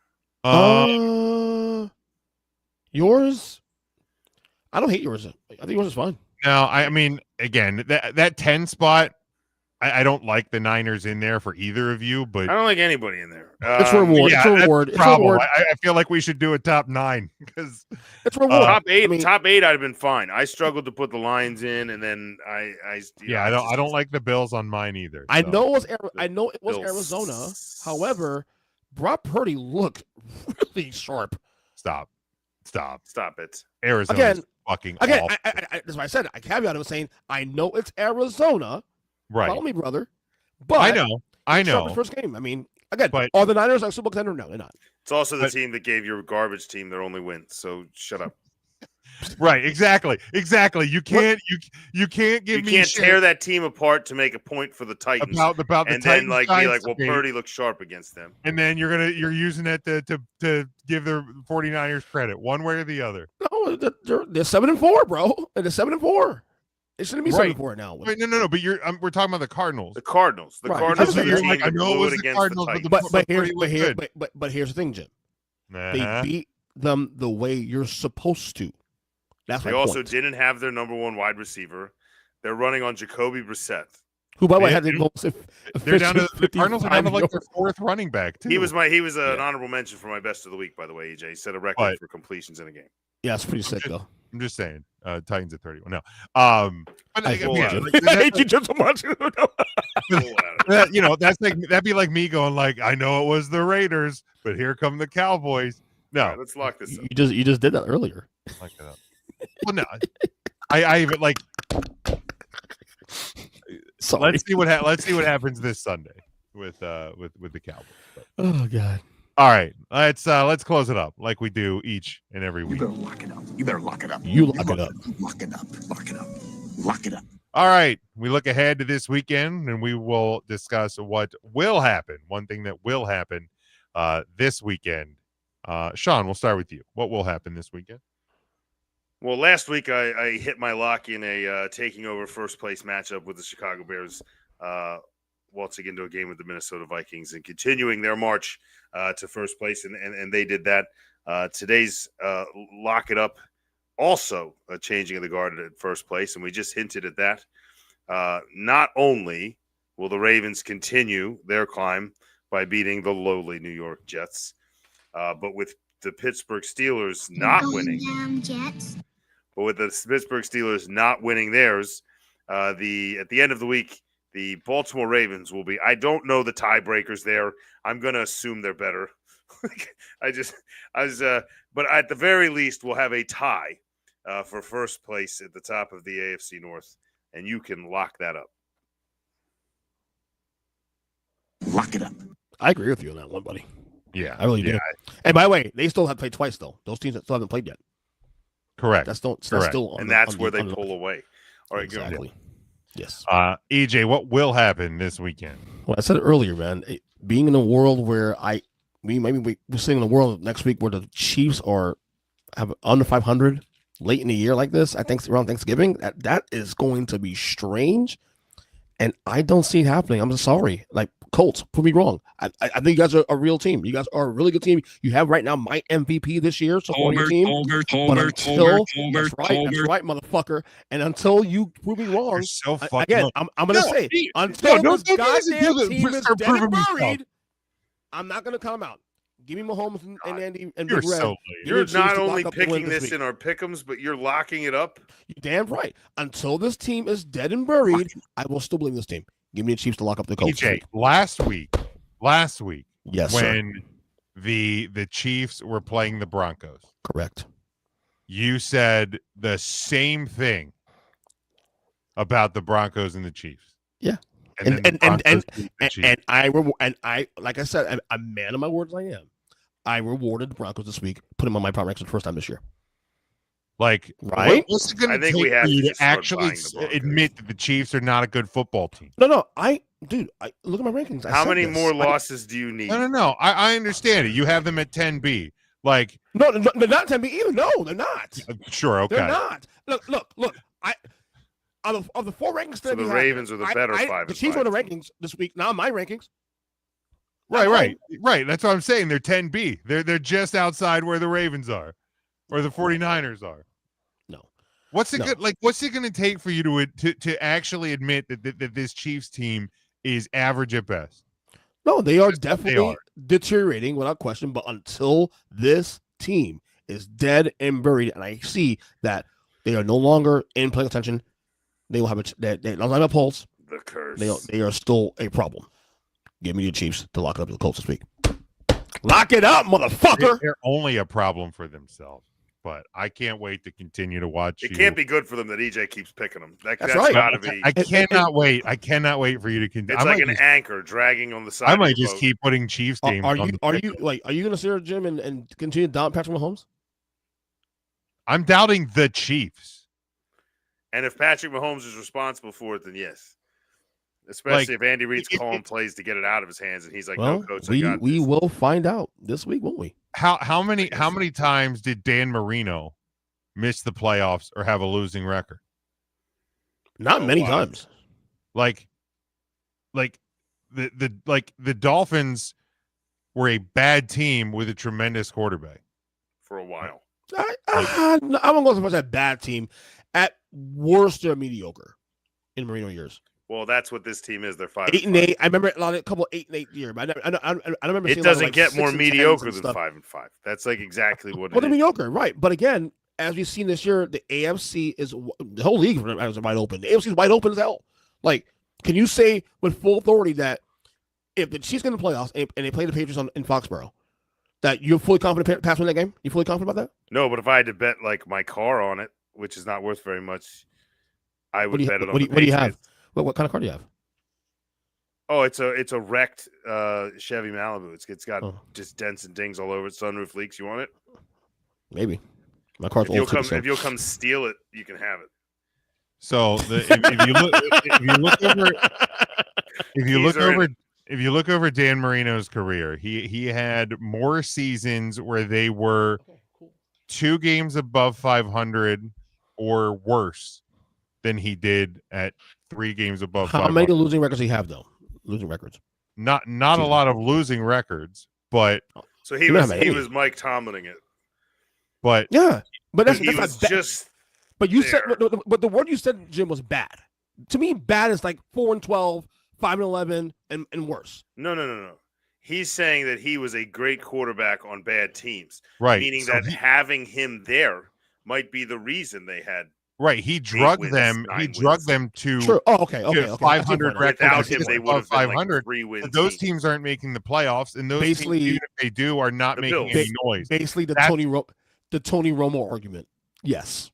Yours? I don't hate yours. I think yours is fine. No, I mean, again, that 10 spot, I don't like the Niners in there for either of you, but I don't like anybody in there. It's reward. Yeah, it's reward. It's reward. I feel like we should do a top 9 because it's reward. Top 8. Top 8, I'd have been fine. I struggled to put the Lions in, and then I don't like the Bills on mine either. So. I know it was Arizona. However, Brock Purdy looked really sharp. Stop it. Arizona's fucking awful. That's why I said it. I caveat was saying I know it's Arizona. Right. Follow me, brother. But I know. His first game. I mean, again, are the Niners a Super Bowl contender? No, they're not. It's also the team that gave your garbage team their only win. So shut up. Right, exactly. You can't tear that team apart to make a point for the Titans about the and Titans then be like, well, Purdy looks sharp against them. And then you're using it to give the 49ers credit one way or the other. No, they're 7-4, bro. They're 7-4. It shouldn't be 7-4 now. Wait, no. But we're talking about the Cardinals. The Cardinals. The Cardinals are the team I know it was the Cardinals, but here's the thing, Jim. They beat them the way you're supposed to. That's they also didn't have their number 1 wide receiver. They're running on Jacoby Brissett, who by the way had the most. They're down to the Cardinals are down to like their 4th running back too. He was an honorable mention for my best of the week. By the way, EJ he set a record for completions in a game. Yeah, it's pretty sick though. I'm just saying, Titans at 31. No, I hate you just so much. That'd be like me going like, I know it was the Raiders, but here come the Cowboys. No, right, let's lock this up. You just did that earlier. Lock it up. Well, no, I even like. Sorry. Let's see what happens this Sunday with the Cowboys. But. Oh God. All right, let's close it up like we do each and every week. You better lock it up. You lock it up. Lock it up. All right, we look ahead to this weekend and we will discuss what will happen. One thing that will happen this weekend. Sean, we'll start with you. What will happen this weekend? Well, last week I hit my lock in a taking over first place matchup with the Chicago Bears, waltzing into a game with the Minnesota Vikings and continuing their march to first place, and they did that. Today's lock it up, also a changing of the guard at first place, and we just hinted at that. Not only will the Ravens continue their climb by beating the lowly New York Jets, but with the Pittsburgh Steelers not winning. Jets. But with the Pittsburgh Steelers not winning theirs, At the end of the week, the Baltimore Ravens will be. I don't know the tiebreakers there. I'm going to assume they're better. But at the very least, we'll have a tie for first place at the top of the AFC North, and you can lock that up. Lock it up. I agree with you on that one, buddy. Yeah, I really do. And by the way, they still have played twice, though. Those teams that still haven't played yet. Correct. That's still and that's where they pull away. All right, exactly. go. Yes. EJ, what will happen this weekend? Well, I said it earlier, man. Being in a world where we're sitting in a world next week where the Chiefs have under 500 late in the year like this. I think around Thanksgiving, that is going to be strange, and I don't see it happening. I'm sorry. Like Colts, prove me wrong. I think you guys are a real team. You guys are a really good team. You have right now my MVP this year, so on your team. That's right, motherfucker. And until you prove me wrong, You're so fucking again, I'm gonna say until this goddamn team is dead and buried, I'm not gonna come out. Give me Mahomes and Andy and Big Red. You're not only picking this in our pick'ems, but you're locking it up. You're damn right. Until this team is dead and buried, I will still believe in this team. Give me the Chiefs to lock up the Colts. EJ, last week, yes, when the Chiefs were playing the Broncos, correct. You said the same thing about the Broncos and the Chiefs. Yeah. And I like I said, I'm a man of my words. I am. I rewarded the Broncos this week, put them on my power ranks for the first time this year. Like, right? What's it going to take for you to actually admit that the Chiefs are not a good football team? No. Look at my rankings. How many more losses do you need? No. I understand it. You have them at 10B. Like, no, they're not 10B either. No, they're not. Sure, okay. They're not. Look. Of the four rankings, so the Ravens are the better 5. The Chiefs were the rankings this week. Now my rankings. Right. That's what I'm saying. They're 10B. They're just outside where the Ravens are, or the 49ers are. No. What's it going to take for you to actually admit that this Chiefs team is average at best? No, they are definitely deteriorating without question. But until this team is dead and buried, and I see that they are no longer in playing attention, they will have they don't have a pulse. The curse. They are still a problem. Give me the Chiefs to lock up the Colts this week. Lock it up, motherfucker. They're only a problem for themselves. But I can't wait to continue to watch. It can't be good for them that EJ keeps picking them. That's right. Gotta be. I cannot wait. I cannot wait for you to continue. It's like an anchor dragging on the side. I might just keep putting Chiefs games. Are you going to sit here, Jim, and continue to doubt Patrick Mahomes? I'm doubting the Chiefs. And if Patrick Mahomes is responsible for it, then yes. Especially if Andy Reid's calling plays to get it out of his hands, and he's like, "No, coach, we will find out this week, won't we?" How many times did Dan Marino miss the playoffs or have a losing record? Not many times. Like the Dolphins were a bad team with a tremendous quarterback for a while. I won't go so much as a bad team. At worst, they're mediocre in Marino years. Well, that's what this team is. They're 5-8. I remember a couple 8-8 years, but I don't remember. It doesn't get more mediocre than 5-5. That's like exactly what. Well, they're mediocre, right? But again, as we've seen this year, the AFC is the whole league is wide open. The AFC is wide open as hell. Like, can you say with full authority that if the Chiefs get in the playoffs and they play the Patriots in Foxborough, that you're fully confident Pats win that game? You fully confident about that? No, but if I had to bet like my car on it, which is not worth very much, I would bet it on the Patriots. What do you have? What kind of car do you have? Oh, it's a wrecked Chevy Malibu. It's got just dents and dings all over it. Sunroof leaks. You want it? Maybe. My car's old. If you'll come steal it, you can have it. So if you look over Dan Marino's career, he had more seasons where they were 2 games above 500 or worse than he did at 3 games above 500. How many losing records do you have, though? Losing records. Not a lot of losing records, but so he was Mike Tomlining it. But yeah, but that's just. But you said, but the word you said, Jim, was bad. To me, bad is like 4-12, 5-11, and worse. No. He's saying that he was a great quarterback on bad teams, right? Meaning that having him there might be the reason they had. Right, he drugged them. He drugged them to Sure. Oh, okay. 500 records. Without him, they would have been 500. like 3 wins. Those teams aren't making the playoffs, and those Basically, teams, even if they do, are not making any noise. Basically, the Tony Romo argument. Yes,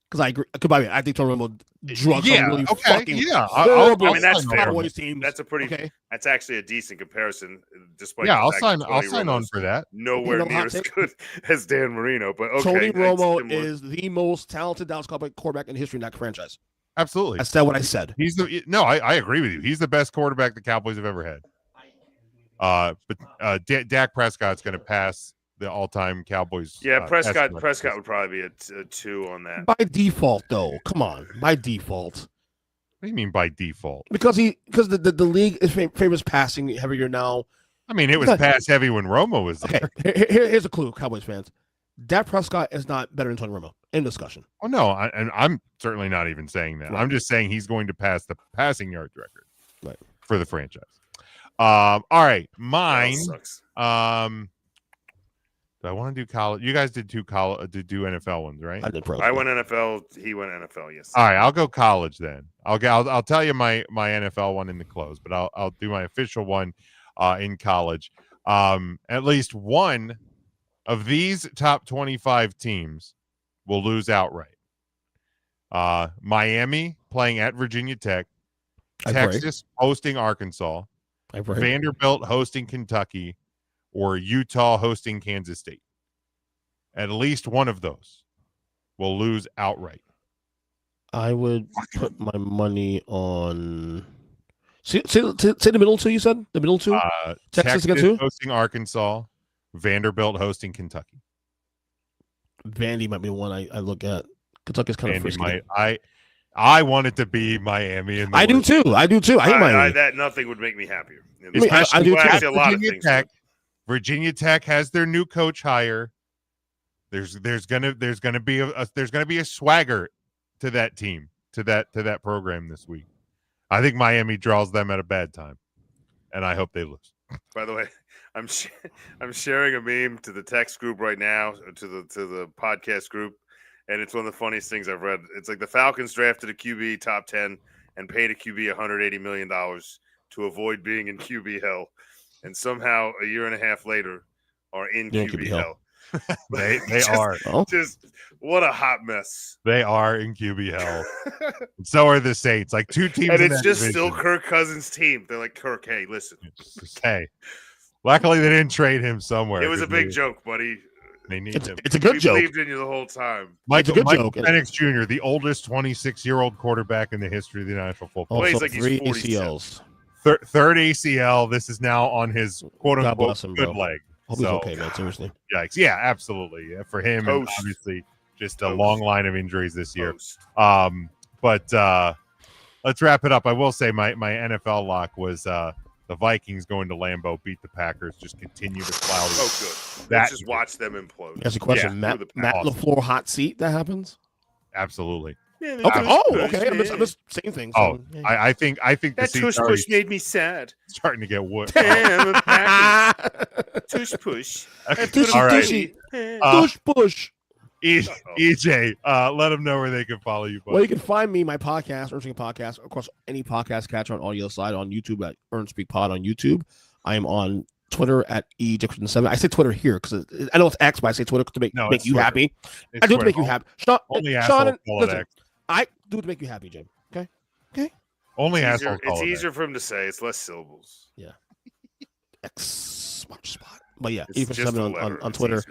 because I agree. I think Tony Romo drugged some really fucking horrible that's fair. Cowboys teams. That's a pretty. Okay. That's actually a decent comparison. Despite I'll the fact sign. I'll sign on for that. Nowhere near as good as Dan Marino, but okay. Tony Romo is the most talented Dallas Cowboys quarterback in history in that franchise. Absolutely, I said what I said. I agree with you. He's the best quarterback the Cowboys have ever had. But Dak Prescott's going to pass the all-time Cowboys. Yeah, Prescott would probably be a 2 on that. By default, though. Come on, by default. What do you mean by default? Because the league is famous passing heavier now. I mean, it was pass heavy when Romo was there. Okay, here's a clue, Cowboys fans. Dak Prescott is not better than Tony Romo. In discussion. Oh no, and I'm certainly not even saying that. Right. I'm just saying he's going to pass the passing yards record for the franchise. All right, mine. Sucks. Do I want to do college? You guys did do NFL ones, right? I did pro. I went NFL. He went NFL. Yes. All right, I'll go college then. I'll tell you my NFL one in the close, but I'll do my official one in college. At least one of these top 25 teams will lose outright. Miami playing at Virginia Tech, Texas hosting Arkansas, Vanderbilt hosting Kentucky, or Utah hosting Kansas State. At least one of those will lose outright. I would put my money on. Say the middle two. You said the middle two. Texas hosting Arkansas, Vanderbilt hosting Kentucky. Vandy might be the one I look at. Kentucky's kind of frisky. I want it to be Miami. I do too. I think Miami. That nothing would make me happier. I do too. A lot of things. Virginia Tech has their new coach hire. There's gonna be a swagger to that team, to that program this week. I think Miami draws them at a bad time, and I hope they lose. By the way, I'm sharing a meme to the text group right now, to the podcast group, and it's one of the funniest things I've read. It's like the Falcons drafted a QB top 10 and paid a QB $180 million to avoid being in QB hell, and somehow a year and a half later are in QB hell. They are. Just what a hot mess. They are in QB hell. So are the Saints. Like two teams, and it's just still Kirk Cousins' team. They're like, Kirk, hey, listen. Hey, luckily they didn't trade him somewhere. It was a big joke, buddy. They need him. It's a good joke. We believed in you the whole time. Michael Penix Jr., the oldest 26-year-old quarterback in the history of the National Football League. Also, like 3 ACLs. Third ACL. This is now on his quote-unquote good leg. Hope he's okay, man. Seriously. Yikes. Yeah, absolutely. Yeah, for him, and obviously, just a long line of injuries this year. But let's wrap it up. I will say my NFL lock was the Vikings going to Lambeau, beat the Packers, just continue to cloud. Oh, good. Let's just watch them implode. That's a question. Matt LaFleur hot seat that happens? Absolutely. Yeah, okay. Okay. I'm just saying things. So, I think that tush push made me sad. Starting to get wood. Tush push. All right. Tush push. EJ, let them know where they can follow you. Buddy. Well, you can find me, my podcast, Earn Speak Podcast, of course, any podcast catcher on audio side on YouTube at Earn Speak Pod on YouTube. I am on Twitter at EJackson7. I say Twitter here because I know it's X, but I say Twitter to make you Twitter. happy. I do it to make you happy. Sean, listen, X. I do it to make you happy, Jim. Okay. Only it's asshole. It's easier for him to say. It's less syllables. Yeah. X smart spot. But yeah, it's just on Twitter.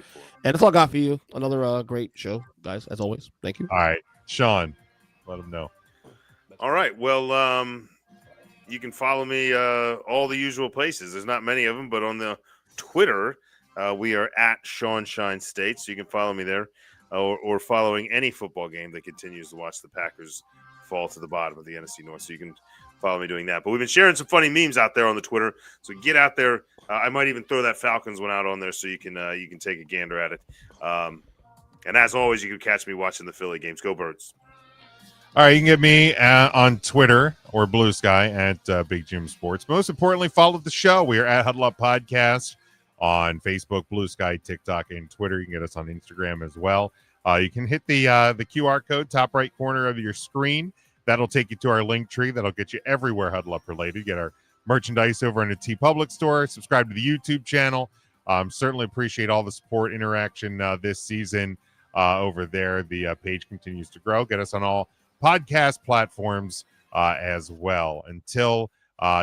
And that's all I got for you. Another great show, guys, as always. Thank you. All right. Sean, let them know. All right. Well, you can follow me all the usual places. There's not many of them, but on the Twitter, we are at Sean Shine State. So you can follow me there or following any football game that continues to watch the Packers fall to the bottom of the NFC North. So you can follow me doing that. But we've been sharing some funny memes out there on the Twitter. So get out there. I might even throw that Falcons one out on there so you can take a gander at it. And as always, you can catch me watching the Philly games. Go Birds. All right, you can get me on Twitter or Blue Sky at Big Jim Sports. Most importantly, follow the show. We are at Huddle Up Podcast on Facebook, Blue Sky, TikTok, and Twitter. You can get us on Instagram as well. You can hit the QR code top right corner of your screen. That'll take you to our link tree. That'll get you everywhere Huddle Up related. Get our merchandise over in the TeePublic store. Subscribe to the YouTube channel. Certainly appreciate all the support, interaction this season over there. The page continues to grow. Get us on all podcast platforms as well. Until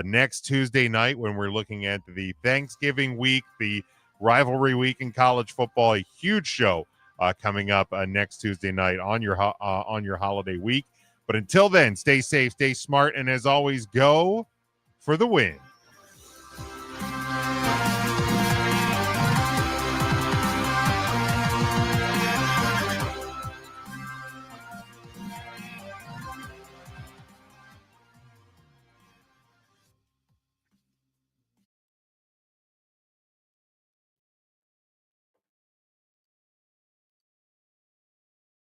next Tuesday night, when we're looking at the Thanksgiving week, the rivalry week in college football, a huge show coming up next Tuesday night on your holiday week. But until then, stay safe, stay smart, and as always, go for the win.